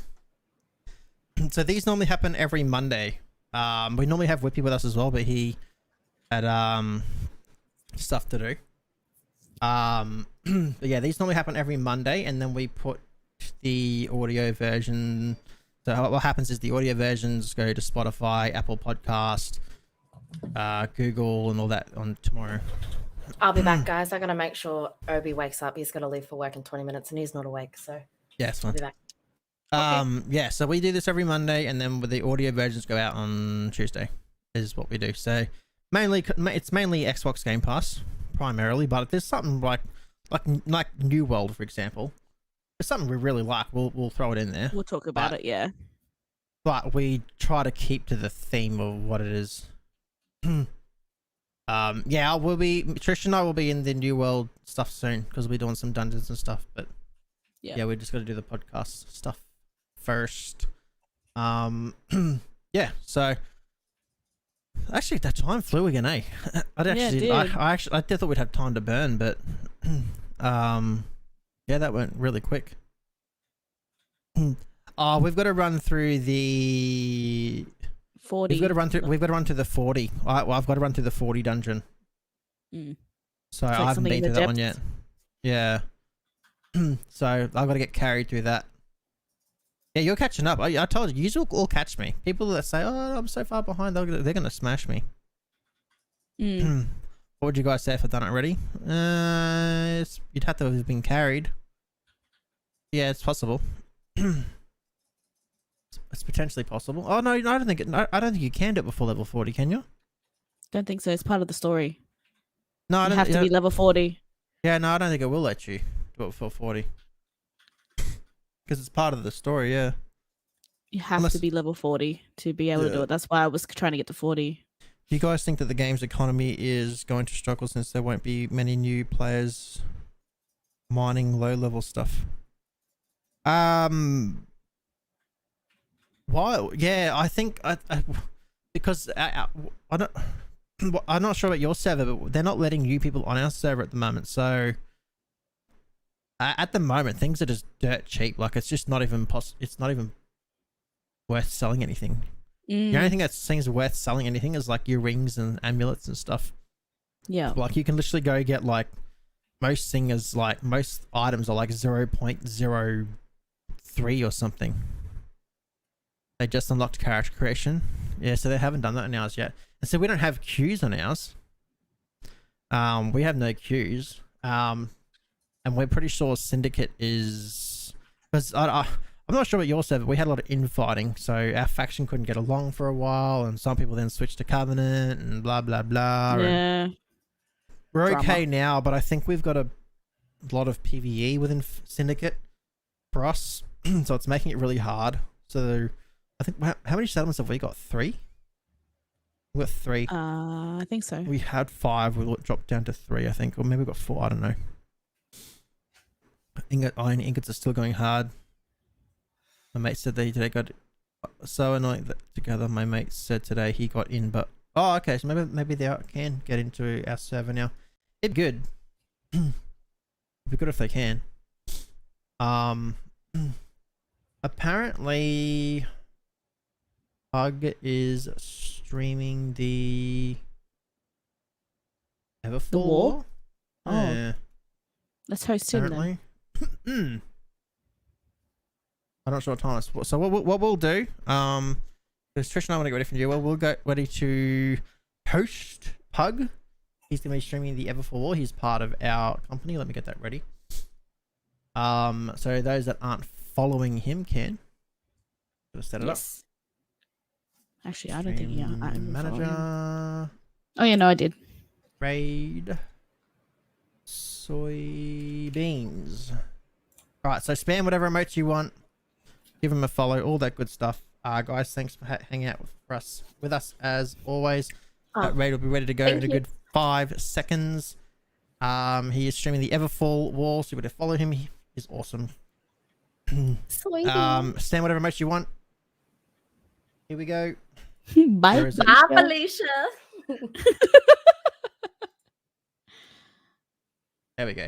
Speaker 1: So these normally happen every Monday. We normally have Whippy with us as well, but he had stuff to do. But yeah, these normally happen every Monday, and then we put the audio version. So what happens is the audio versions go to Spotify, Apple Podcast, Google, and all that on tomorrow.
Speaker 3: I'll be back, guys. I gotta make sure Obi wakes up. He's gotta leave for work in 20 minutes, and he's not awake. So
Speaker 1: yeah, it's fine.
Speaker 3: I'll be back.
Speaker 1: Yeah, so we do this every Monday, and then the audio versions go out on Tuesday. Is what we do. So it's mainly Xbox Game Pass primarily, but if there's something like New World, for example, if something we really like, we'll throw it in there.
Speaker 2: We'll talk about it, yeah.
Speaker 1: But we try to keep to the theme of what it is. Yeah, Trish and I will be in the New World stuff soon because we'll be doing some dungeons and stuff. But yeah, we just got to do the podcast stuff first. Yeah. So actually, that time flew again, eh? I did thought we'd have time to burn, but yeah, that went really quick. Oh, we've got to run through the
Speaker 2: 40.
Speaker 1: We've got to run through the 40. I've got to run through the 40 dungeon. So I haven't been to that one yet. Yeah. So I've got to get carried through that. Yeah, you're catching up. I told you, you will catch me. People that say, "Oh, I'm so far behind," they're gonna smash me. What would you guys say if I'd done it already? You'd have to have been carried. Yeah, it's possible. It's potentially possible. Oh no, I don't think I don't think you can do it before level 40, can you?
Speaker 2: Don't think so. It's part of the story.
Speaker 1: No,
Speaker 2: you have to be level 40.
Speaker 1: Yeah, no, I don't think it will let you do it before 40. Because it's part of the story, yeah.
Speaker 2: You have to be level 40 to be able to do it. That's why I was trying to get to 40.
Speaker 1: Do you guys think that the game's economy is going to struggle since there won't be many new players mining low-level stuff? Why? Yeah, I think because I'm not sure about your server, but they're not letting new people on our server at the moment. So at the moment, things are just dirt cheap. Like it's just not even it's not even worth selling anything. The only thing that seems worth selling anything is like your rings and amulets and stuff.
Speaker 2: Yeah.
Speaker 1: Like you can literally go get like most items are like 0.03 or something. They just unlocked character creation. Yeah, so they haven't done that on ours yet. And so we don't have queues on ours. We have no queues. And we're pretty sure Syndicate is... Because I'm not sure about your server. We had a lot of infighting, so our faction couldn't get along for a while, and some people then switched to Covenant and blah, blah, blah.
Speaker 2: Yeah.
Speaker 1: We're okay now, but I think we've got a lot of PvE within Syndicate for us, so it's making it really hard. So I think, how many settlements have we got? 3? We got 3.
Speaker 2: I think so.
Speaker 1: We had 5. We dropped down to 3, I think, or maybe we got 4. I don't know. Iron ingots are still going hard. My mate said they got so annoying that together. My mate said today he got in, but okay, so maybe they can get into our server now. It'd be good. It'd be good if they can. Apparently Hug is streaming the Everfall.
Speaker 2: The war?
Speaker 1: Yeah.
Speaker 2: Let's host him then.
Speaker 1: I'm not sure what time it's. So what we'll do, because Trish and I want to get ready for you. Well, we'll get ready to host Pug. He's going to be streaming the Everfall War. He's part of our company. Let me get that ready. So those that aren't following him can. Just set it up.
Speaker 2: Actually, I don't think I'm
Speaker 1: manager.
Speaker 2: Oh yeah, no, I did.
Speaker 1: Raid. Soybeans. Alright, so spam whatever emotes you want. Give them a follow, all that good stuff. Guys, thanks for hanging out with us as always. Raid will be ready to go in a good 5 seconds. He is streaming the Everfall Wall, so you better follow him. He's awesome. Spam whatever emotes you want. Here we go.
Speaker 2: Bye,
Speaker 3: Felicia.
Speaker 1: There we go.